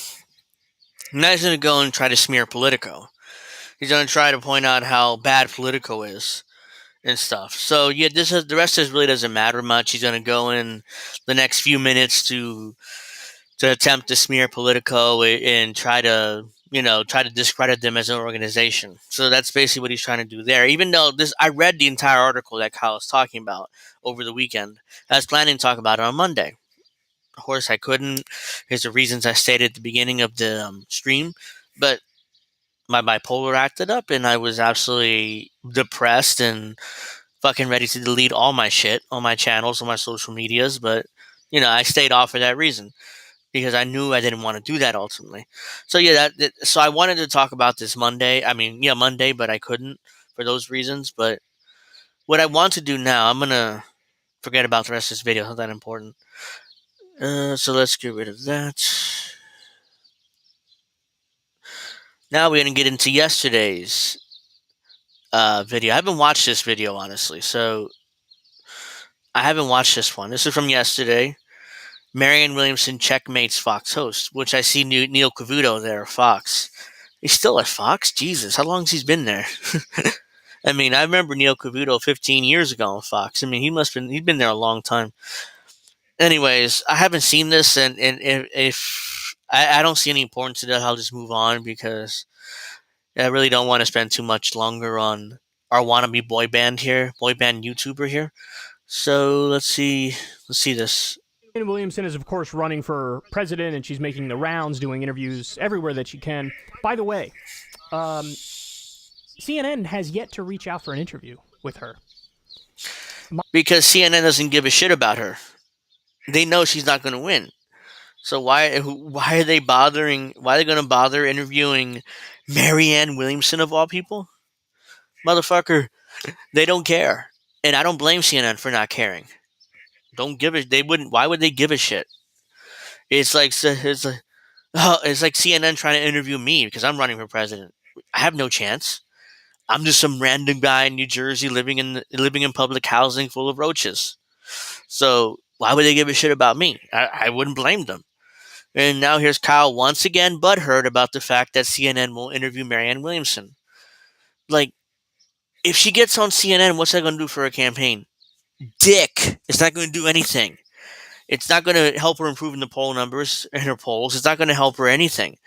I'm not going to go and try to smear Politico. He's going to try to point out how bad Politico is and stuff. So yeah, the rest of this really doesn't matter much. He's going to go in the next few minutes to attempt to smear Politico and try to discredit them as an organization. So that's basically what he's trying to do there. Even though I read the entire article that Kyle was talking about over the weekend. I was planning to talk about it on Monday. Of course, I couldn't. Here's the reasons I stated at the beginning of the stream. But my bipolar acted up, and I was absolutely depressed and fucking ready to delete all my shit, all my channels, all my social medias. But I stayed off for that reason. because I knew I didn't want to do that ultimately. So yeah, so I wanted to talk about this Monday. I mean, yeah, Monday, but I couldn't for those reasons. But what I want to do now, I'm gonna forget about the rest of this video. It's not that important. So let's get rid of that. Now we're gonna get into yesterday's video. I haven't watched this video honestly, so I haven't watched this one. This is from yesterday. Marianne Williamson checkmates Fox host, which I see Neil Cavuto there at Fox. He's still at Fox? Jesus, how long's he been there? I mean, I remember Neil Cavuto 15 years ago on Fox. I mean, he'd been there a long time. Anyways, I haven't seen this, and if I don't see any importance to that, I'll just move on because I really don't want to spend too much longer on our wannabe boy band YouTuber here. So let's see this. Marianne Williamson is, of course, running for president, and she's making the rounds, doing interviews everywhere that she can. By the way, CNN has yet to reach out for an interview with her. Because CNN doesn't give a shit about her. They know she's not going to win. So why are they bothering? Why are they going to bother interviewing Marianne Williamson of all people? Motherfucker, they don't care. And I don't blame CNN for not caring. They wouldn't. Why would they give a shit? It's like CNN trying to interview me because I'm running for president. I have no chance. I'm just some random guy in New Jersey living in public housing full of roaches. So why would they give a shit about me? I wouldn't blame them. And now here's Kyle once again butthurt about the fact that CNN won't interview Marianne Williamson. Like, if she gets on CNN, what's that going to do for her campaign? Dick. It's not going to do anything. It's not going to help her improve in the poll numbers in her polls. It's not going to help her anything.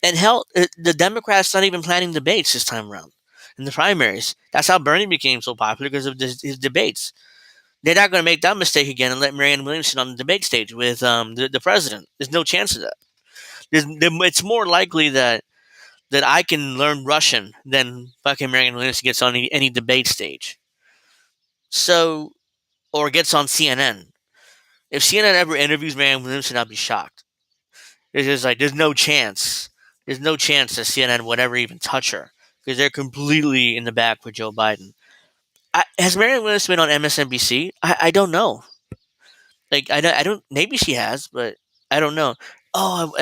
And hell, the Democrats not even planning debates this time around in the primaries. That's how Bernie became so popular, because of his debates. They're not going to make that mistake again and let Marianne Williamson on the debate stage with the president. There's no chance of that. It's more likely that I can learn Russian than fucking Marianne Williamson gets on any debate stage. So, or gets on CNN. If CNN ever interviews Marianne Williamson, I'll be shocked. It's just like, there's no chance. There's no chance that CNN would ever even touch her, because they're completely in the back with Joe Biden. Has Marianne Williamson been on MSNBC? I don't know. Like, I don't. Maybe she has, but I don't know. Oh,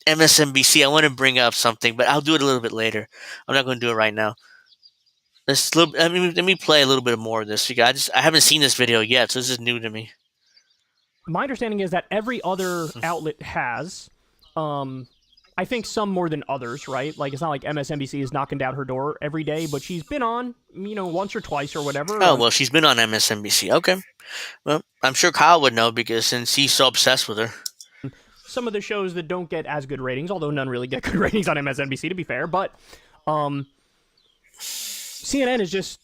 MSNBC. I want to bring up something, but I'll do it a little bit later. I'm not going to do it right now. Let me play a little bit more of this. I haven't seen this video yet, so this is new to me. My understanding is that every other outlet has, I think some more than others, right? Like, it's not like MSNBC is knocking down her door every day, but she's been on, once or twice or whatever. Oh, well, she's been on MSNBC. Okay. Well, I'm sure Kyle would know, because since he's so obsessed with her. Some of the shows that don't get as good ratings, although none really get good ratings on MSNBC, to be fair, but CNN is just,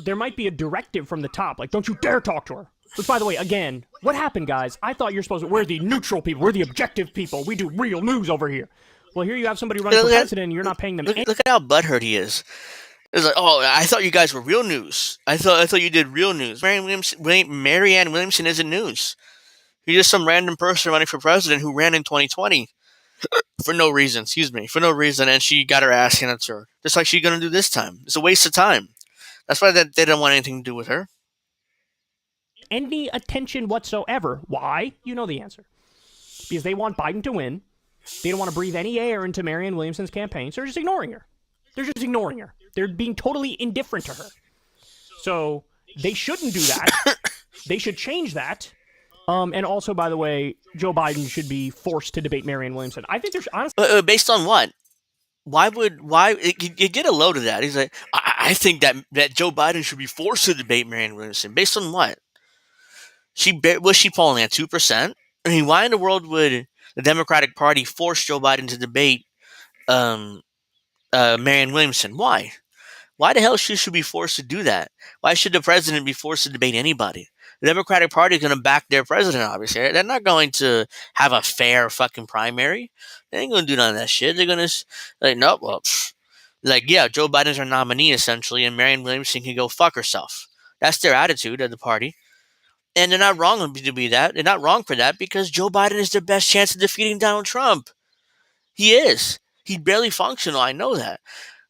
there might be a directive from the top, like, don't you dare talk to her. Which, by the way, again, what happened, guys? I thought you're supposed to, we're the neutral people, we're the objective people, we do real news over here. Well, here you have somebody running for president, and you're not paying them Look at how butthurt he is. It's like, oh, I thought you guys were real news. I thought you did real news. Marianne Williamson isn't news. You're just some random person running for president who ran in 2020 for no reason. And she got her ass handed to her, just like she's gonna do this time. It's a waste of time. That's why they don't want anything to do with her. Any attention whatsoever. Why? You know the answer. Because they want Biden to win. They don't want to breathe any air into Marianne Williamson's campaign, so they're just ignoring her. They're being totally indifferent to her. So they shouldn't do that. They should change that. And also, by the way, Joe Biden should be forced to debate Marianne Williamson. I think there's honestly... based on what? Why you get a load of that? He's like, I think that Joe Biden should be forced to debate Marianne Williamson. Based on what? Was she polling at 2%? I mean, why in the world would the Democratic Party force Joe Biden to debate Marianne Williamson? Why? Why the hell should be forced to do that? Why should the president be forced to debate anybody? The Democratic Party is going to back their president, obviously. They're not going to have a fair fucking primary. They ain't going to do none of that shit. They're going to, like, no, well, yeah, Joe Biden's our nominee, essentially, and Marianne Williamson can go fuck herself. That's their attitude of the party. And they're not wrong to be that. They're not wrong for that because Joe Biden is their best chance of defeating Donald Trump. He is. He's barely functional. I know that.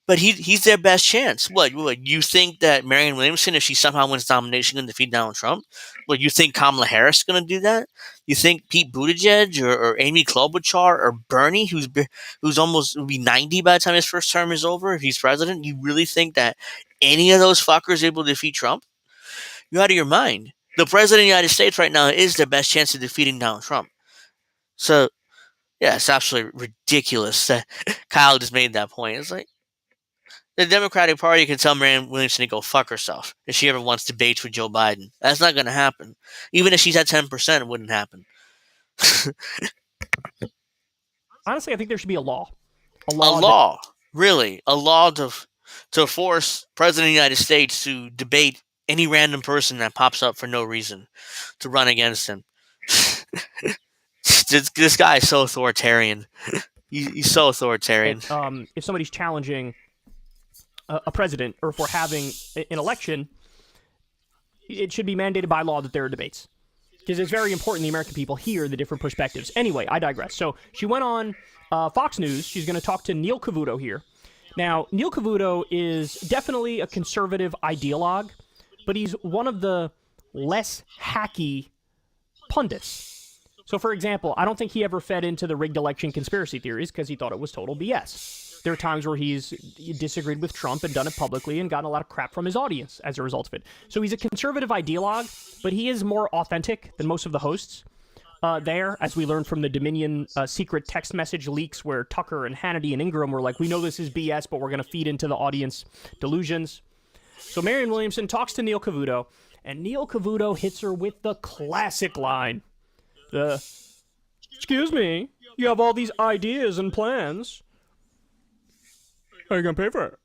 But he's their best chance. What you think that Marianne Williamson, if she somehow wins nomination, can defeat Donald Trump? What you think Kamala Harris is going to do that? You think Pete Buttigieg or Amy Klobuchar or Bernie, who's almost will be 90 by the time his first term is over, if he's president, you really think that any of those fuckers are able to defeat Trump? You're out of your mind. The president of the United States right now is their best chance of defeating Donald Trump. So yeah, it's absolutely ridiculous that Kyle just made that point. It's like, the Democratic Party can tell Marianne Williamson to go fuck herself if she ever wants debates with Joe Biden. That's not going to happen. Even if she's at 10%, it wouldn't happen. Honestly, I think there should be a law. Really. A law to force President of the United States to debate any random person that pops up for no reason to run against him. This guy is so authoritarian. He's so authoritarian. If somebody's challenging a president, or if we're having an election, it should be mandated by law that there are debates. Because it's very important the American people hear the different perspectives. Anyway, I digress. So she went on Fox News. She's going to talk to Neil Cavuto here. Now, Neil Cavuto is definitely a conservative ideologue, but he's one of the less hacky pundits. So, for example, I don't think he ever fed into the rigged election conspiracy theories because he thought it was total BS. There are times where he's disagreed with Trump and done it publicly and gotten a lot of crap from his audience as a result of it. So he's a conservative ideologue, but he is more authentic than most of the hosts there, as we learned from the Dominion secret text message leaks where Tucker and Hannity and Ingram were like, we know this is BS, but we're going to feed into the audience delusions. So Marianne Williamson talks to Neil Cavuto, and Neil Cavuto hits her with the classic line. Excuse me, you have all these ideas and plans. How are you gonna pay for it?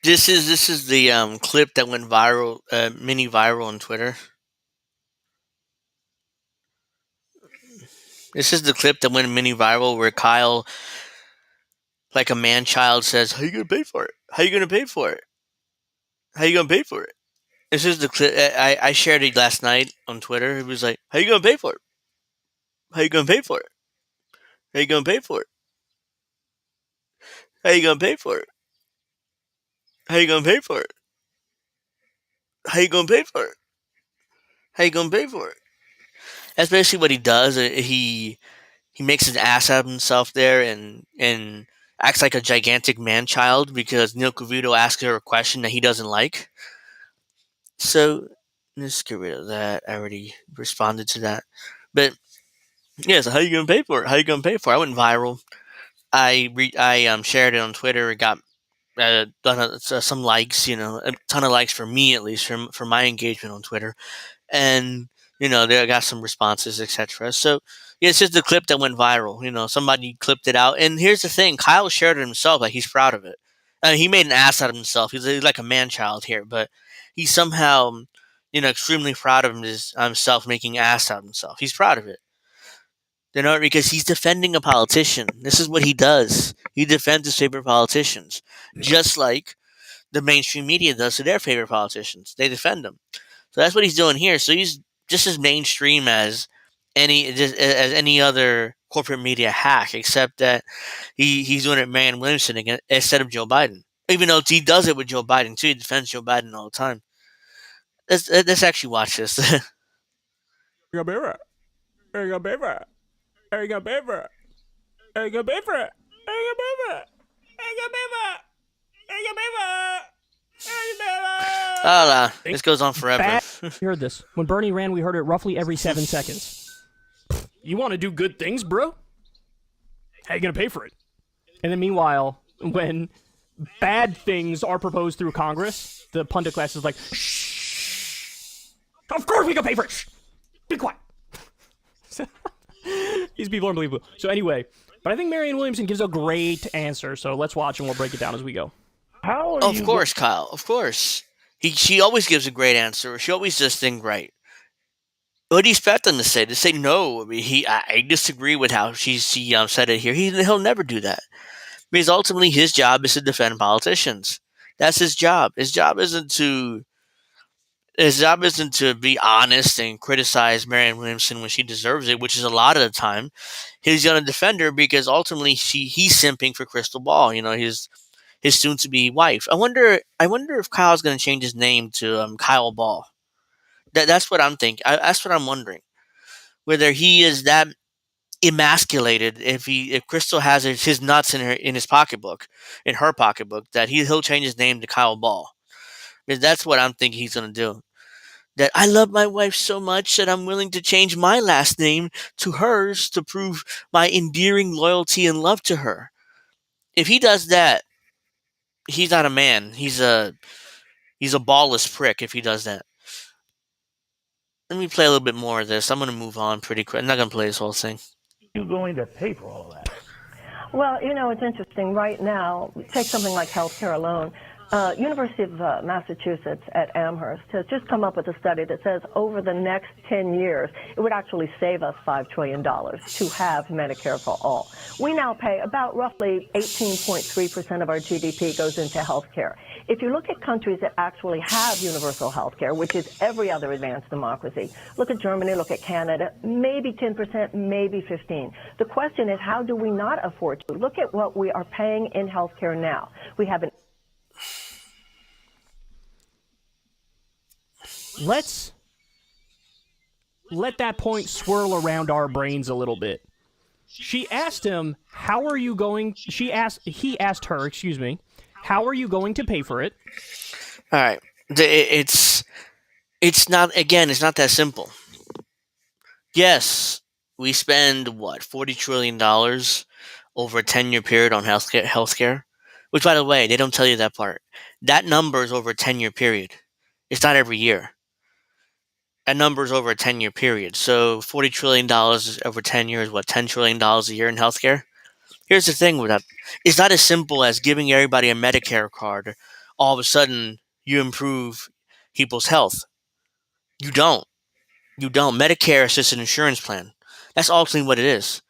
This is the clip that went viral, mini viral on Twitter. This is the clip that went mini viral where Kyle, like a man-child, says, "How you gonna pay for it? How you gonna pay for it? How you gonna pay for it?" This is the clip. I shared it last night on Twitter. It was like, "How you gonna pay for it? How you gonna pay for it? How you gonna pay for it? How you gonna pay for it? How you gonna pay for it? How you gonna pay for it? How you gonna pay for it?" That's basically what he does. He makes an ass out of himself there and acts like a gigantic man-child because Neil Cavuto asked her a question that he doesn't like. So let's get rid of that. I already responded to that. But yeah, so how you gonna pay for it? How you gonna pay for it? I went viral. I shared it on Twitter. It got some likes, a ton of likes for me at least for my engagement on Twitter, and they got some responses, etc. So yeah, it's just the clip that went viral. Somebody clipped it out, and here's the thing: Kyle shared it himself, like he's proud of it. He made an ass out of himself. He's like a man child here, but he's somehow extremely proud of himself making an ass out of himself. He's proud of it. Because he's defending a politician. This is what he does. He defends his favorite politicians, just like the mainstream media does to their favorite politicians. They defend them. So that's what he's doing here. So he's just as mainstream as any other corporate media hack, except that he's doing it Marianne Williamson instead of Joe Biden. Even though he does it with Joe Biden too, he defends Joe Biden all the time. Let's actually watch this. You're gonna pay for it. You're gonna pay for it. Are you gonna pay for it? Are you gonna pay for it? Are you gonna pay for it? Are you gonna pay for it? Are you gonna pay for it? Are you gonna pay for it? This goes on forever. You heard this. When Bernie ran, we heard it roughly every 7 seconds. You want to do good things, bro? How you gonna pay for it? And then meanwhile, when bad things are proposed through Congress, the pundit class is like, shh. Of course we can pay for it. Shh. Be quiet. These people are unbelievable. So anyway, but I think Marianne Williamson gives a great answer. So let's watch and we'll break it down as we go. Of course, Kyle. Of course. She always gives a great answer. She always does things right. What do you expect them to say? To say no? I mean, I disagree with how she said it here. He'll never do that. Because ultimately his job is to defend politicians. That's his job. His job isn't to his job isn't to be honest and criticize Marianne Williamson when she deserves it, which is a lot of the time. He's going to defend her because ultimately he's simping for Crystal Ball. His soon to be wife. I wonder if Kyle's going to change his name to Kyle Ball. That's what I'm thinking. That's what I'm wondering. Whether he is that emasculated if Crystal has his nuts in his pocketbook, in her pocketbook, that he'll change his name to Kyle Ball. Because that's what I'm thinking he's going to do. That I love my wife so much that I'm willing to change my last name to hers to prove my endearing loyalty and love to her. If he does that, he's not a man. He's a ballless prick if he does that. Let me play a little bit more of this. I'm going to move on pretty quick. I'm not going to play this whole thing. You going to pay for all that? Well, it's interesting. Right now, take something like healthcare alone. University of Massachusetts at Amherst has just come up with a study that says over the next 10 years, it would actually save us $5 trillion to have Medicare for all. We now pay about roughly 18.3% of our GDP goes into healthcare. If you look at countries that actually have universal healthcare, which is every other advanced democracy, look at Germany, look at Canada, maybe 10%, maybe 15%. The question is, how do we not afford to? Look at what we are paying in healthcare now. We have an Let's let that point swirl around our brains a little bit. She asked him, "How are you going?" He asked her, excuse me, "How are you going to pay for it?" All right. It's not, again, it's not that simple. Yes, we spend what, $40 trillion over a 10-year period on healthcare, which, by the way, they don't tell you that part. That number is over a 10-year period. It's not every year. That number is over a 10-year period. So $40 trillion over 10 years, what, $10 trillion a year in healthcare? Here's the thing with that. It's not as simple as giving everybody a Medicare card. All of a sudden, you improve people's health. You don't. You don't. Medicare is just an insurance plan. That's ultimately what it is.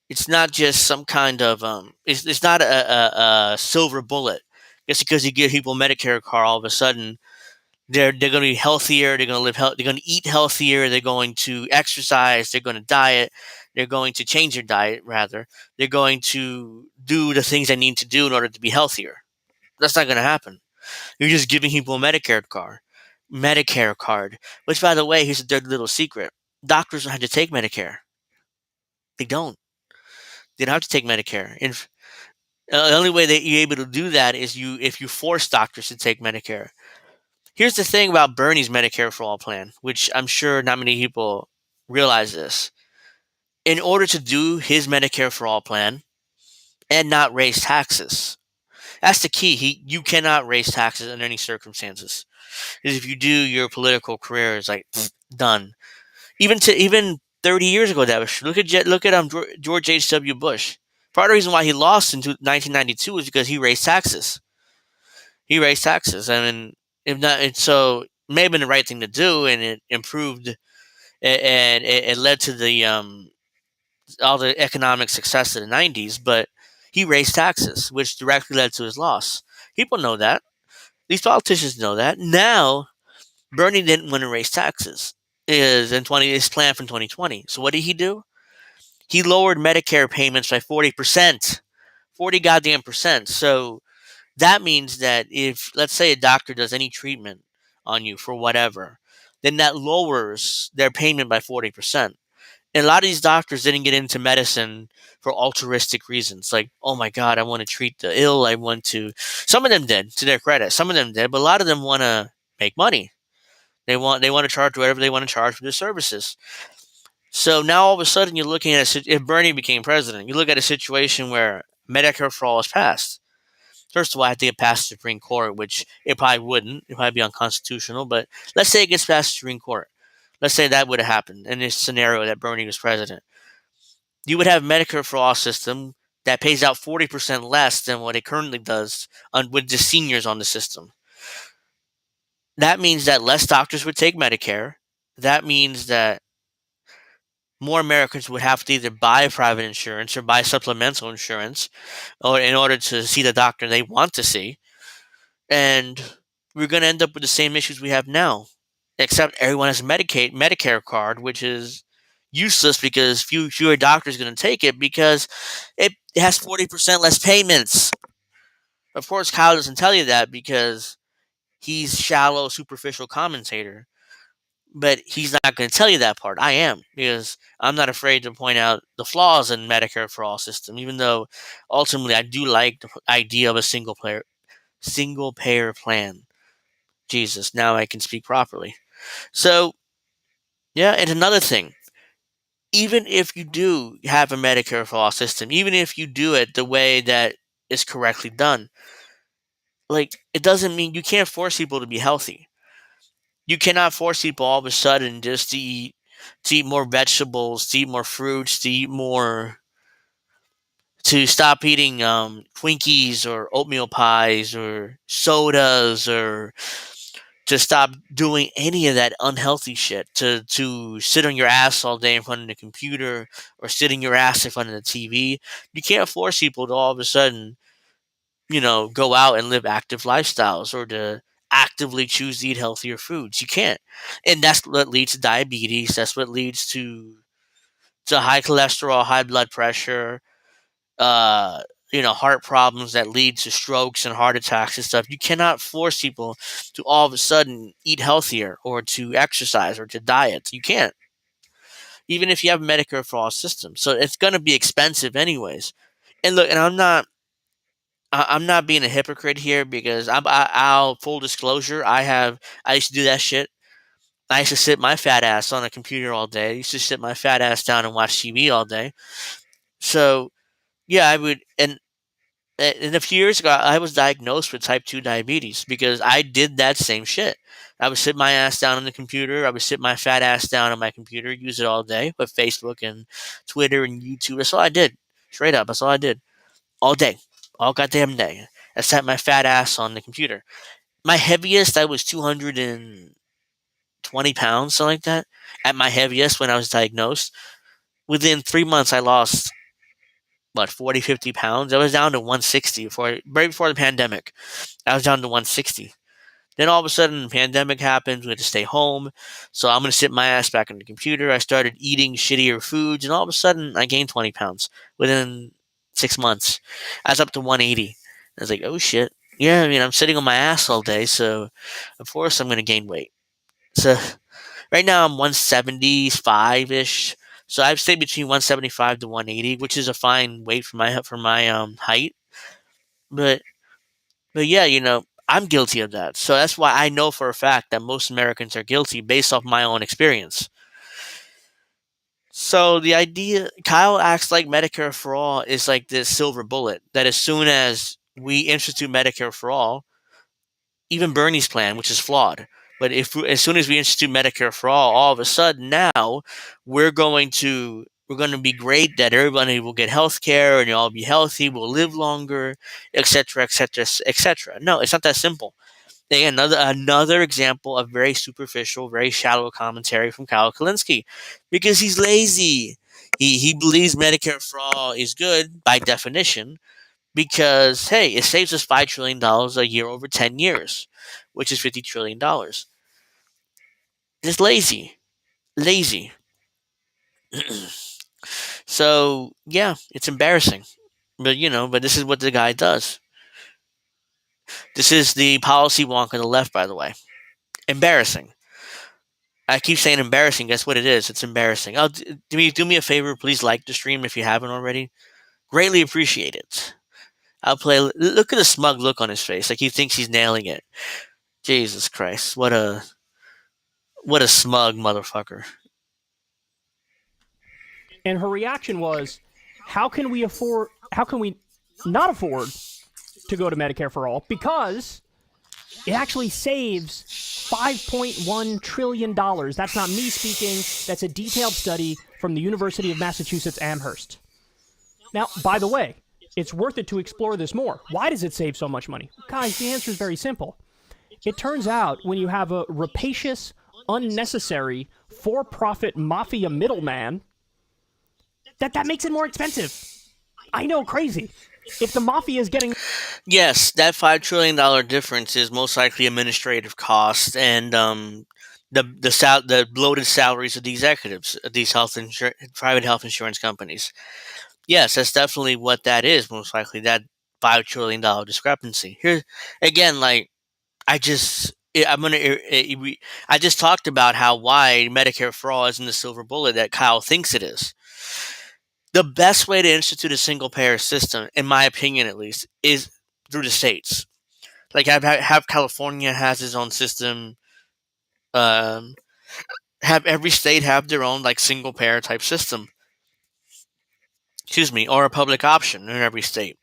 It's not just some kind of It's not a silver bullet. Just because you give people a Medicare card, all of a sudden they're going to be healthier. They're going to they're going to eat healthier. They're going to exercise. They're going to diet. They're going to change their diet. Rather, they're going to do the things they need to do in order to be healthier. That's not going to happen. You're just giving people a Medicare card. Which, by the way, here's a dirty little secret: doctors don't have to take Medicare. They don't. They don't have to take Medicare. And the only way that you're able to do that is if you force doctors to take Medicare. Here's the thing about Bernie's Medicare for All plan, which I'm sure not many people realize this. In order to do his Medicare for All plan and not raise taxes, that's the key. You cannot raise taxes under any circumstances. Because if you do, your political career is like done. Even 30 years ago, that was true. Look at George H.W. Bush. Part of the reason why he lost in 1992 is because he raised taxes. He raised taxes. I mean, if not, so it may have been the right thing to do, and it improved, and it led to the all the economic success of the '90s. But he raised taxes, which directly led to his loss. People know that. These politicians know that. Now, Bernie didn't want to raise taxes. His plan from 2020. So what did he do? He lowered Medicare payments by 40%. 40 goddamn percent. So that means that if, let's say, a doctor does any treatment on you for whatever, then that lowers their payment by 40%. And a lot of these doctors didn't get into medicine for altruistic reasons. Like, oh my God, I want to treat the ill. Some of them did, to their credit. Some of them did, but a lot of them want to make money. They want to charge whatever they want to charge for their services. So now all of a sudden you're looking at if Bernie became president, you look at a situation where Medicare for all is passed. First of all, I have to get past the Supreme Court, which it probably wouldn't. It probably be unconstitutional. But let's say it gets past the Supreme Court. Let's say that would have happened in this scenario that Bernie was president. You would have Medicare for all system that pays out 40% less than what it currently does with the seniors on the system. That means that less doctors would take Medicare. That means that more Americans would have to either buy private insurance or buy supplemental insurance or in order to see the doctor they want to see. And we're going to end up with the same issues we have now. except everyone has a Medicare card, which is useless because fewer doctors are going to take it because it has 40% less payments. Of course, Kyle doesn't tell you that because he's shallow, superficial commentator. But he's not going to tell you that part. I am, because I'm not afraid to point out the flaws in Medicare for All system, even though ultimately I do like the idea of a single payer plan. Jesus, now I can speak properly. So, yeah, and another thing, even if you do have a Medicare for All system, even if you do it the way that is correctly done, like, it doesn't mean you can't force people to be healthy. You cannot force people all of a sudden just to eat more vegetables, to eat more fruits, to stop eating Twinkies or oatmeal pies or sodas, or to stop doing any of that unhealthy shit. To sit on your ass all day in front of the computer or sitting your ass in front of the TV. You can't force people to all of a sudden, go out and live active lifestyles, or to actively choose to eat healthier foods. You can't. And that's what leads to diabetes. That's what leads to high cholesterol, high blood pressure, uh, heart problems that lead to strokes and heart attacks and stuff. You cannot force people to all of a sudden eat healthier or to exercise or to diet. You can't. Even if you have Medicare for All system. So it's going to be expensive anyways. And look, and I'm not being a hypocrite here because I'll full disclosure. I used to do that shit. I used to sit my fat ass on a computer all day. I used to sit my fat ass down and watch TV all day. So yeah, I would. And a few years ago, I was diagnosed with type 2 diabetes because I did that same shit. I would sit my ass down on the computer. I would sit my fat ass down on my computer, use it all day with Facebook and Twitter and YouTube. That's all I did. Straight up, that's all I did. All day. All goddamn day. I sat my fat ass on the computer. My heaviest, I was 220 pounds, something like that. At my heaviest when I was diagnosed. Within 3 months, I lost, 40, 50 pounds. I was down to 160 right before the pandemic. I was down to 160. Then all of a sudden, the pandemic happens. We had to stay home. So I'm going to sit my ass back on the computer. I started eating shittier foods. And all of a sudden, I gained 20 pounds within 6 months. I was up to 180. I was like, oh shit. Yeah, I'm sitting on my ass all day. So, of course, I'm going to gain weight. So, right now, I'm 175-ish. So I've stayed between 175 to 180, which is a fine weight for my height. But yeah, I'm guilty of that. So that's why I know for a fact that most Americans are guilty based off my own experience. So the idea, Kyle acts like Medicare for All is like this silver bullet that as soon as we institute Medicare for All, even Bernie's plan, which is flawed, but as soon as we institute Medicare for all of a sudden now we're going to be great, that everybody will get health care and you'll all be healthy, we'll live longer, etc., etc., etc. No, it's not that simple. Again, another example of very superficial, very shallow commentary from Kyle Kulinski, because he's lazy. He believes Medicare for all is good by definition, because hey, it saves us $5 trillion a year over 10 years, which is $50 trillion. It's lazy. So yeah, it's embarrassing, but this is what the guy does. This is the policy wonk on the left, by the way. Embarrassing. I keep saying embarrassing. Guess what it is? It's embarrassing. Do me a favor, please like the stream if you haven't already. Greatly appreciate it. I'll play. Look at the smug look on his face, like he thinks he's nailing it. Jesus Christ, what a smug motherfucker. And her reaction was, how can we not afford to go to Medicare for all? Because it actually saves $5.1 trillion. That's not me speaking. That's a detailed study from the University of Massachusetts Amherst. Now, by the way, it's worth it to explore this more. Why does it save so much money? Guys, the answer is very simple. It turns out when you have a rapacious, unnecessary, for-profit mafia middleman, that makes it more expensive. I know, crazy. If the mafia is getting... Yes, that $5 trillion difference is most likely administrative cost and the bloated salaries of the executives of these private health insurance companies. Yes, that's definitely what that is. Most likely that $5 trillion discrepancy. Here again, like I just I'm gonna I just talked about why Medicare for all isn't the silver bullet that Kyle thinks it is. The best way to institute a single payer system, in my opinion at least, is through the states. Like have California has its own system. Um, have every state have their own like single payer type system. Excuse me, or a public option in every state.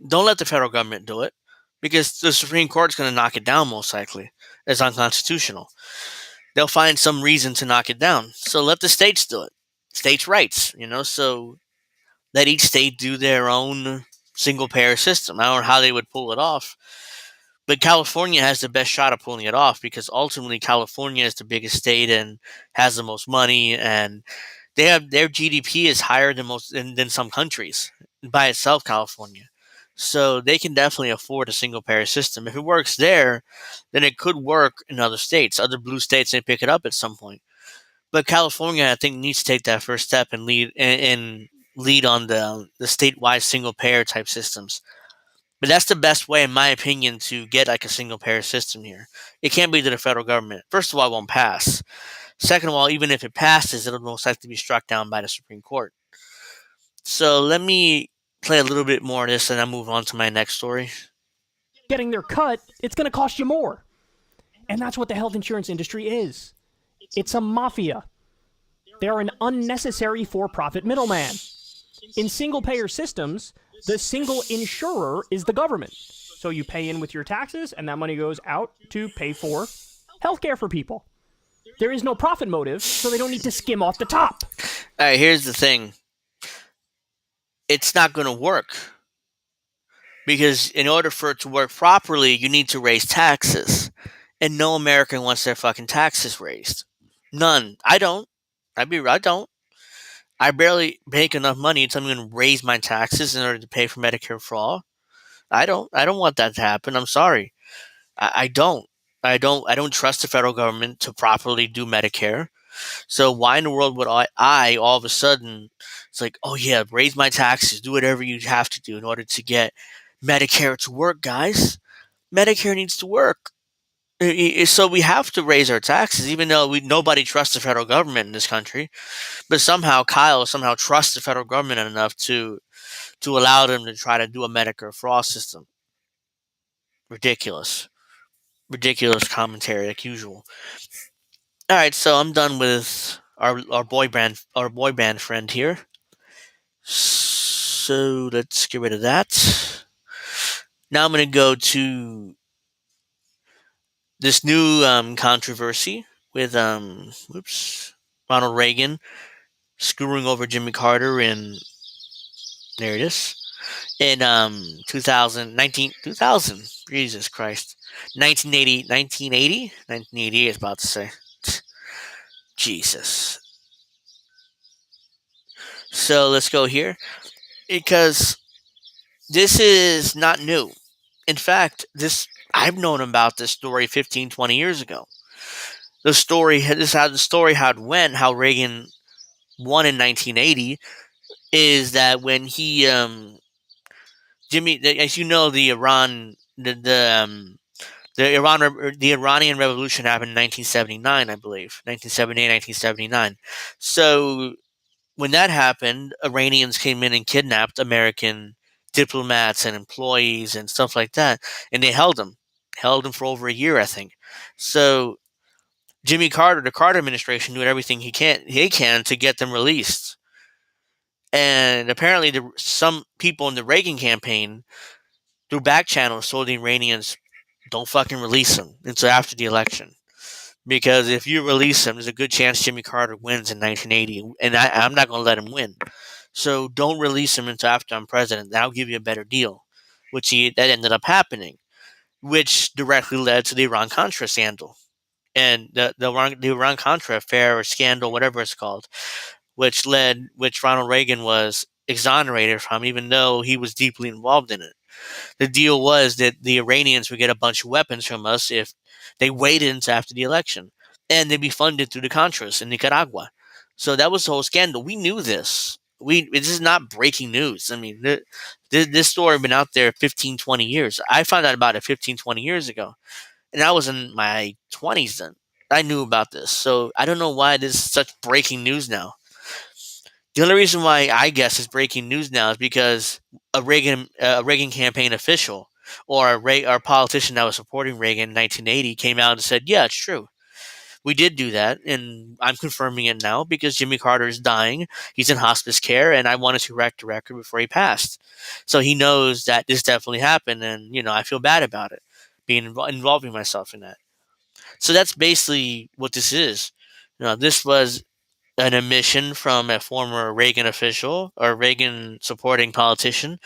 Don't let the federal government do it because the Supreme Court's going to knock it down most likely as unconstitutional. They'll find some reason to knock it down. So let the states do it. States' rights, so let each state do their own single payer system. I don't know how they would pull it off. But California has the best shot of pulling it off because ultimately California is the biggest state and has the most money, and they have their GDP is higher than some countries by itself. California, so they can definitely afford a single payer system. If it works there, then it could work in other states. Other blue states may pick it up at some point. But California, I think, needs to take that first step and lead on the statewide single payer type systems. But that's the best way, in my opinion, to get like a single payer system here. It can't be to the federal government. First of all, it won't pass. Second of all, even if it passes, it'll most likely be struck down by the Supreme Court. So let me play a little bit more of this and I'll move on to my next story. Getting their cut, it's going to cost you more. And that's what the health insurance industry is. It's a mafia. They're an unnecessary for-profit middleman. In single-payer systems, the single insurer is the government. So you pay in with your taxes, and that money goes out to pay for healthcare for people. There is no profit motive, so they don't need to skim off the top. All right, here's the thing. It's not going to work. Because in order for it to work properly, you need to raise taxes. And no American wants their fucking taxes raised. None. I don't. I don't. I barely make enough money to I'm going to raise my taxes in order to pay for Medicare for all. I don't want that to happen. I'm sorry. I don't. I don't trust the federal government to properly do Medicare. So why in the world would I all of a sudden, it's like, oh yeah, raise my taxes, do whatever you have to do in order to get Medicare to work, guys. Medicare needs to work. So we have to raise our taxes, even though nobody trusts the federal government in this country. But somehow Kyle trusts the federal government enough to allow them to try to do a Medicare for all system. Ridiculous commentary like usual. All right, so I'm done with our boy band friend here. So let's get rid of that. Now I'm going to go to this new controversy with Ronald Reagan screwing over Jimmy Carter in there it is in 2000 Jesus Christ 1980 I was about to say Jesus. So let's go here because this is not new. In fact, I've known about this story 15, 20 years ago. This is how the story how Reagan won in 1980 is that when he as you know, the Iranian Revolution happened in 1979, I believe, 1978, 1979. So when that happened, Iranians came in and kidnapped American diplomats and employees and stuff like that, and they held them for over a year, I think. So Jimmy Carter, the Carter administration, doing everything he can to get them released. And apparently, some people in the Reagan campaign, through back channels, told the Iranians, "Don't fucking release them until after the election, because if you release him, there's a good chance Jimmy Carter wins in 1980, and I'm not going to let him win. So don't release him until after I'm president. That'll give you a better deal," that ended up happening, which directly led to the Iran-Contra scandal. And the Iran-Contra affair or scandal, whatever it's called, which Ronald Reagan was exonerated from, even though he was deeply involved in it. The deal was that the Iranians would get a bunch of weapons from us if they waited until after the election. and they'd be funded through the Contras in Nicaragua. So that was the whole scandal. We knew this. This is not breaking news. I mean, this story had been out there 15, 20 years. I found out about it 15, 20 years ago, and I was in my 20s then. I knew about this, so I don't know why this is such breaking news now. The only reason why I guess it's breaking news now is because a Reagan campaign official or a politician that was supporting Reagan in 1980 came out and said, "Yeah, it's true. We did do that, and I'm confirming it now because Jimmy Carter is dying. He's in hospice care, and I wanted to correct the record before he passed." So he knows that this definitely happened, and I feel bad about it, involving myself in that. So that's basically what this is. This was an admission from a former Reagan official or Reagan supporting politician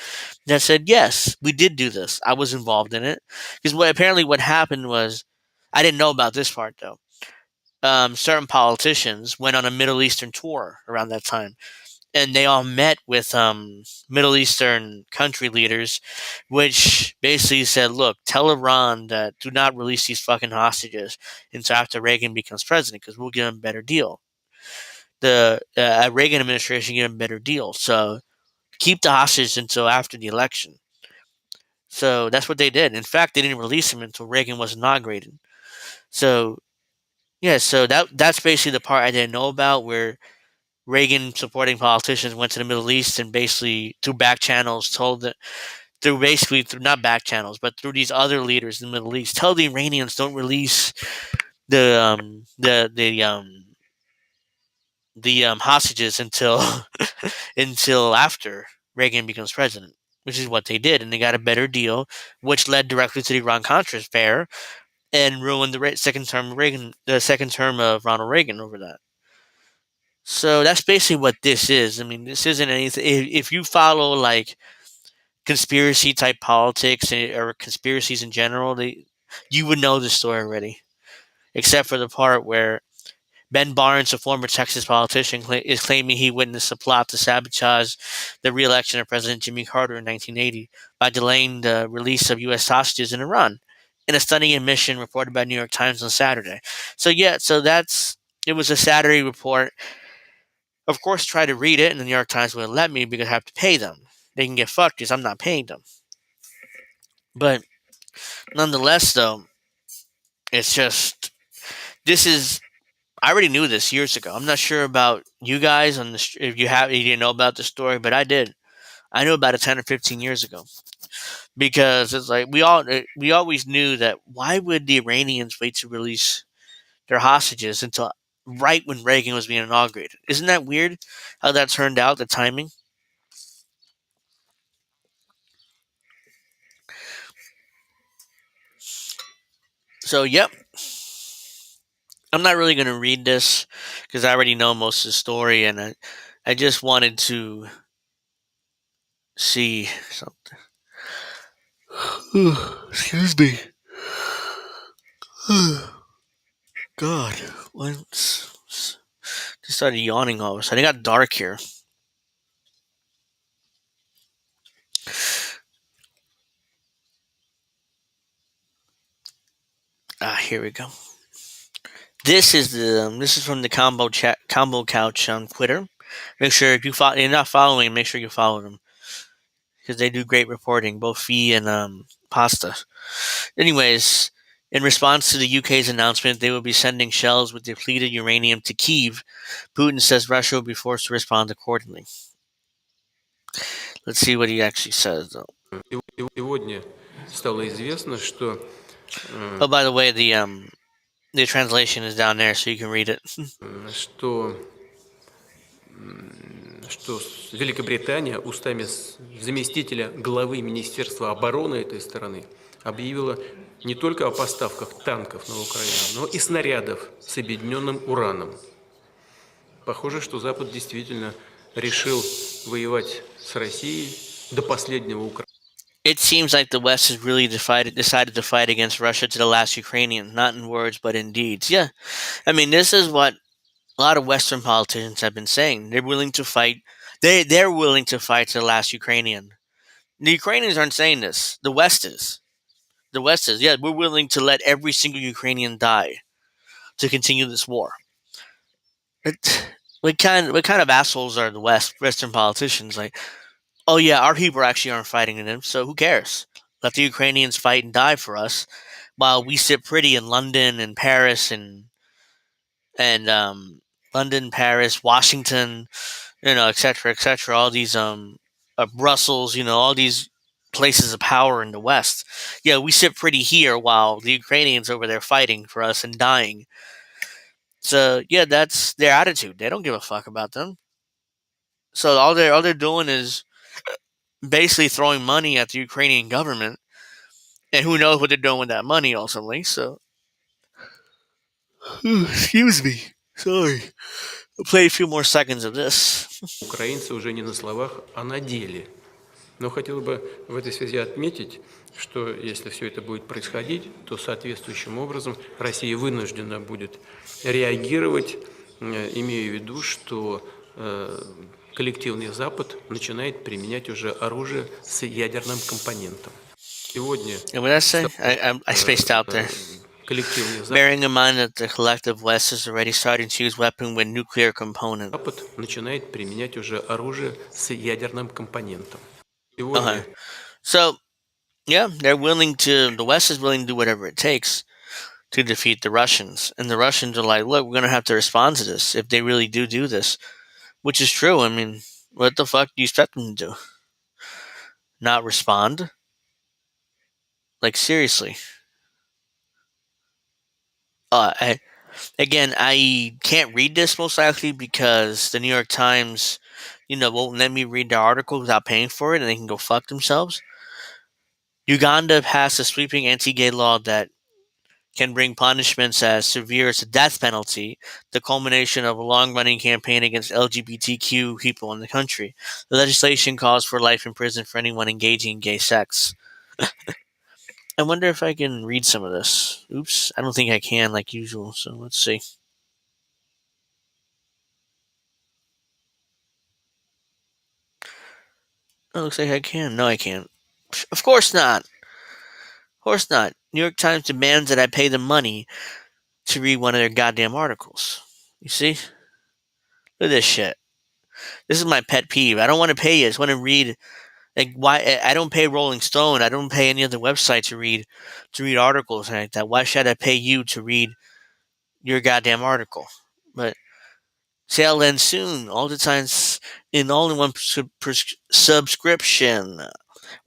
that said, "Yes, we did do this. I was involved in it." Because what happened was, I didn't know about this part though. Certain politicians went on a Middle Eastern tour around that time, and they all met with Middle Eastern country leaders, which basically said, "Look, tell Iran that do not release these fucking hostages until after Reagan becomes president, because we'll give him a better deal." The Reagan administration gave him a better deal, so keep the hostages until after the election. So that's what they did. In fact, they didn't release him until Reagan was inaugurated. So yeah, so that's basically the part I didn't know about, where Reagan supporting politicians went to the Middle East and basically through back channels told that through not back channels, but through these other leaders in the Middle East, tell the Iranians don't release the hostages until until after Reagan becomes president, which is what they did, and they got a better deal, which led directly to the Iran-Contra affair and ruined the second term of Ronald Reagan over that. So that's basically what this is. I mean, this isn't anything. If you follow like conspiracy type politics or conspiracies in general, you would know the story already, except for the part where Ben Barnes, a former Texas politician, is claiming he witnessed a plot to sabotage the re-election of President Jimmy Carter in 1980 by delaying the release of U.S. hostages in Iran, in a stunning admission reported by New York Times on Saturday. So yeah, it was a Saturday report. Of course, try to read it, and the New York Times wouldn't let me because I have to pay them. They can get fucked because I'm not paying them. But nonetheless, though, it's just this is. I already knew this years ago. I'm not sure about you guys if you didn't know about the story, but I did. I knew about it 10 or 15 years ago because it's like we always knew that why would the Iranians wait to release their hostages until right when Reagan was being inaugurated? Isn't that weird how that turned out, the timing? So, yep. I'm not really going to read this because I already know most of the story, and I just wanted to see something. Excuse me. God, just started yawning all of a sudden. It got dark here. Here we go. This is from the combo couch on Twitter. Make sure if you're not following, make sure you follow them because they do great reporting, both Fee and Pasta. Anyways, in response to the UK's announcement they will be sending shells with depleted uranium to Kyiv, Putin says Russia will be forced to respond accordingly. Let's see what he actually says, though. Oh, by the way, the translation is down there, so you can read it. Что Великобритания устами заместителя главы Министерства обороны этой страны объявила не только о поставках танков на Украину, но и снарядов с объединенным ураном. Похоже, что Запад действительно решил воевать с Россией до последнего Украины. It seems like the West has really decided to fight against Russia to the last Ukrainian, not in words but in deeds. Yeah, I mean, this is what a lot of Western politicians have been saying. They're willing to fight. They're willing to fight to the last Ukrainian. The Ukrainians aren't saying this. The West is. The West is. Yeah, we're willing to let every single Ukrainian die. to continue this war. What kind of assholes are the Western politicians? Like, oh yeah, our people actually aren't fighting in them, so who cares? Let the Ukrainians fight and die for us, while we sit pretty in London and Paris and London, Paris, Washington, et cetera. All these Brussels, all these places of power in the West. Yeah, we sit pretty here while the Ukrainians over there fighting for us and dying. So yeah, that's their attitude. They don't give a fuck about them. So all they're doing is basically throwing money at the Ukrainian government, and who knows what they're doing with that money ultimately. So, excuse me, sorry. I'll play a few more seconds of this. Украинцы уже не на словах, а на деле. Но хотел бы в этой связи отметить, что если все это будет происходить, то соответствующим образом Россия вынуждена будет реагировать, имея в виду, что коллективный Запад начинает применять уже оружие с ядерным компонентом. Сегодня... And what did I say? I spaced out there. Bearing in mind that the collective West is already starting to use weapons with nuclear component. Запад начинает применять уже оружие с ядерным компонентом. Okay. So, yeah, the West is willing to do whatever it takes to defeat the Russians. And the Russians are like, look, we're going to have to respond to this if they really do this. Which is true. I mean, what the fuck do you expect them to do? Not respond? Like, seriously. I can't read this most likely because the New York Times, won't let me read the article without paying for it, and they can go fuck themselves. Uganda passed a sweeping anti-gay law that can bring punishments as severe as the death penalty, the culmination of a long-running campaign against LGBTQ people in the country. The legislation calls for life in prison for anyone engaging in gay sex. I wonder if I can read some of this. Oops, I don't think I can like usual, so let's see. Oh, looks like I can. No, I can't. Of course not. Of course not. New York Times demands that I pay them money to read one of their goddamn articles. You see? Look at this shit. This is my pet peeve. I don't want to pay you. I just want to read. Like, why? I don't pay Rolling Stone. I don't pay any other website to read articles like that. Why should I pay you to read your goddamn article? But sale ends soon. All the times in all-in-one subscription.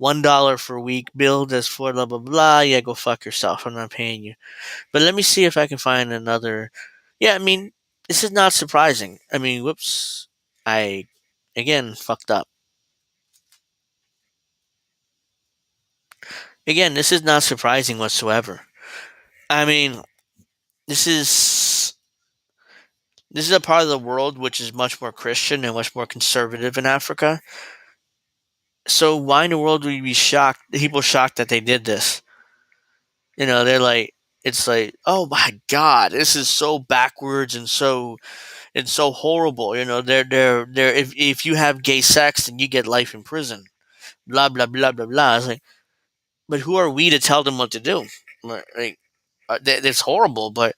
$1 for a week. Billed as for blah blah blah. Yeah, go fuck yourself. I'm not paying you. But let me see if I can find another. Yeah, I mean, this is not surprising. I mean, whoops. I again fucked up. Again, this is not surprising whatsoever. I mean, this is a part of the world which is much more Christian and much more conservative in Africa. So why in the world would you be shocked? People shocked that they did this. They're like, it's like, oh my God, this is so backwards and so horrible. They're if you have gay sex, then you get life in prison. Blah blah blah blah blah. It's like, but who are we to tell them what to do? Like, that's horrible. But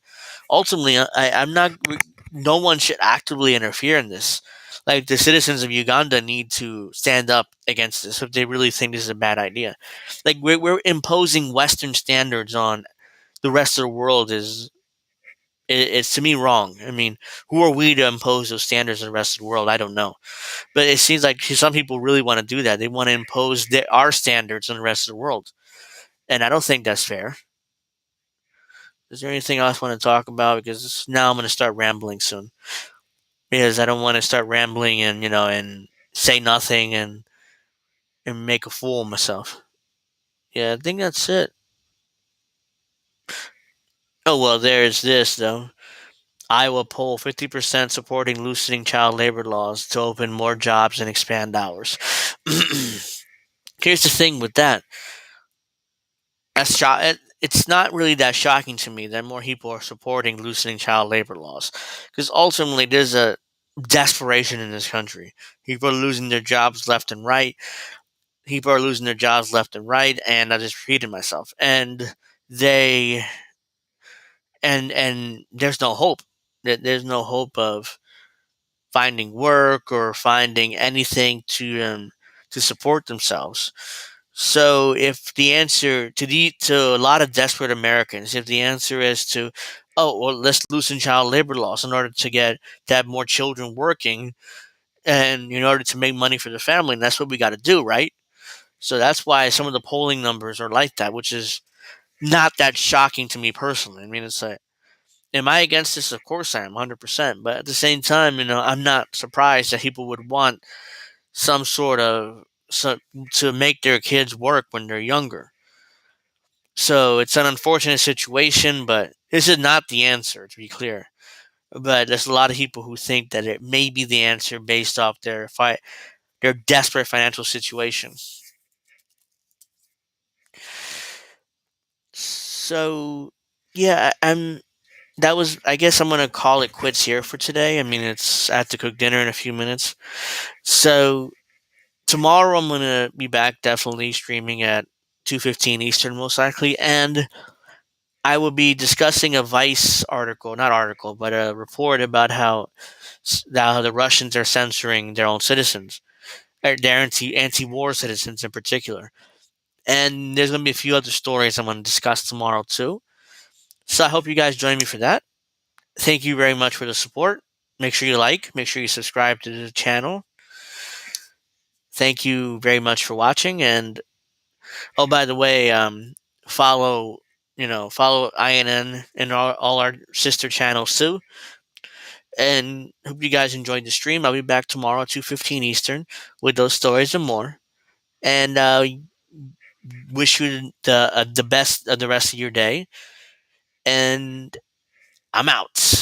ultimately, I'm not. No one should actively interfere in this. Like, the citizens of Uganda need to stand up against this if they really think this is a bad idea. Like, we're imposing Western standards on the rest of the world it's to me wrong. I mean, who are we to impose those standards on the rest of the world? I don't know. But it seems like some people really want to do that. They want to impose our standards on the rest of the world. And I don't think that's fair. Is there anything else I want to talk about? Because now I'm going to start rambling soon. Because I don't want to start rambling and, and say nothing and make a fool of myself. Yeah, I think that's it. Oh, well, there's this, though. Iowa poll 50% supporting loosening child labor laws to open more jobs and expand hours. Here's the thing with that. It's not really that shocking to me that more people are supporting loosening child labor laws. Because ultimately, there's a desperation in this country. People are losing their jobs left and right. And I just repeated myself. And and there's no hope. There's no hope of finding work or finding anything to support themselves. So if the answer to a lot of desperate Americans, if the answer is to, oh well, let's loosen child labor laws in order to have more children working, and in order to make money for the family, and that's what we got to do, right? So that's why some of the polling numbers are like that, which is not that shocking to me personally. I mean, it's like, am I against this? Of course I am, 100%. But at the same time, I'm not surprised that people would want some sort of so, to make their kids work when they're younger. So it's an unfortunate situation, but this is not the answer, to be clear. But there's a lot of people who think that it may be the answer based off their desperate financial situation. So yeah, I'm. That was. I guess I'm gonna call it quits here for today. I mean, I have to cook dinner in a few minutes. So tomorrow I'm gonna be back, definitely streaming at 2:15 Eastern, most likely, and I will be discussing a Vice article, not article, but a report about how the Russians are censoring their own citizens, or their anti-war citizens in particular. And there's going to be a few other stories I'm going to discuss tomorrow too. So I hope you guys join me for that. Thank you very much for the support. Make sure you like, make sure you subscribe to the channel. Thank you very much for watching. And oh, by the way, follow follow INN and all our sister channels too. And hope you guys enjoyed the stream. I'll be back tomorrow at 2:15 Eastern with those stories and more. And wish you the best of the rest of your day. And I'm out.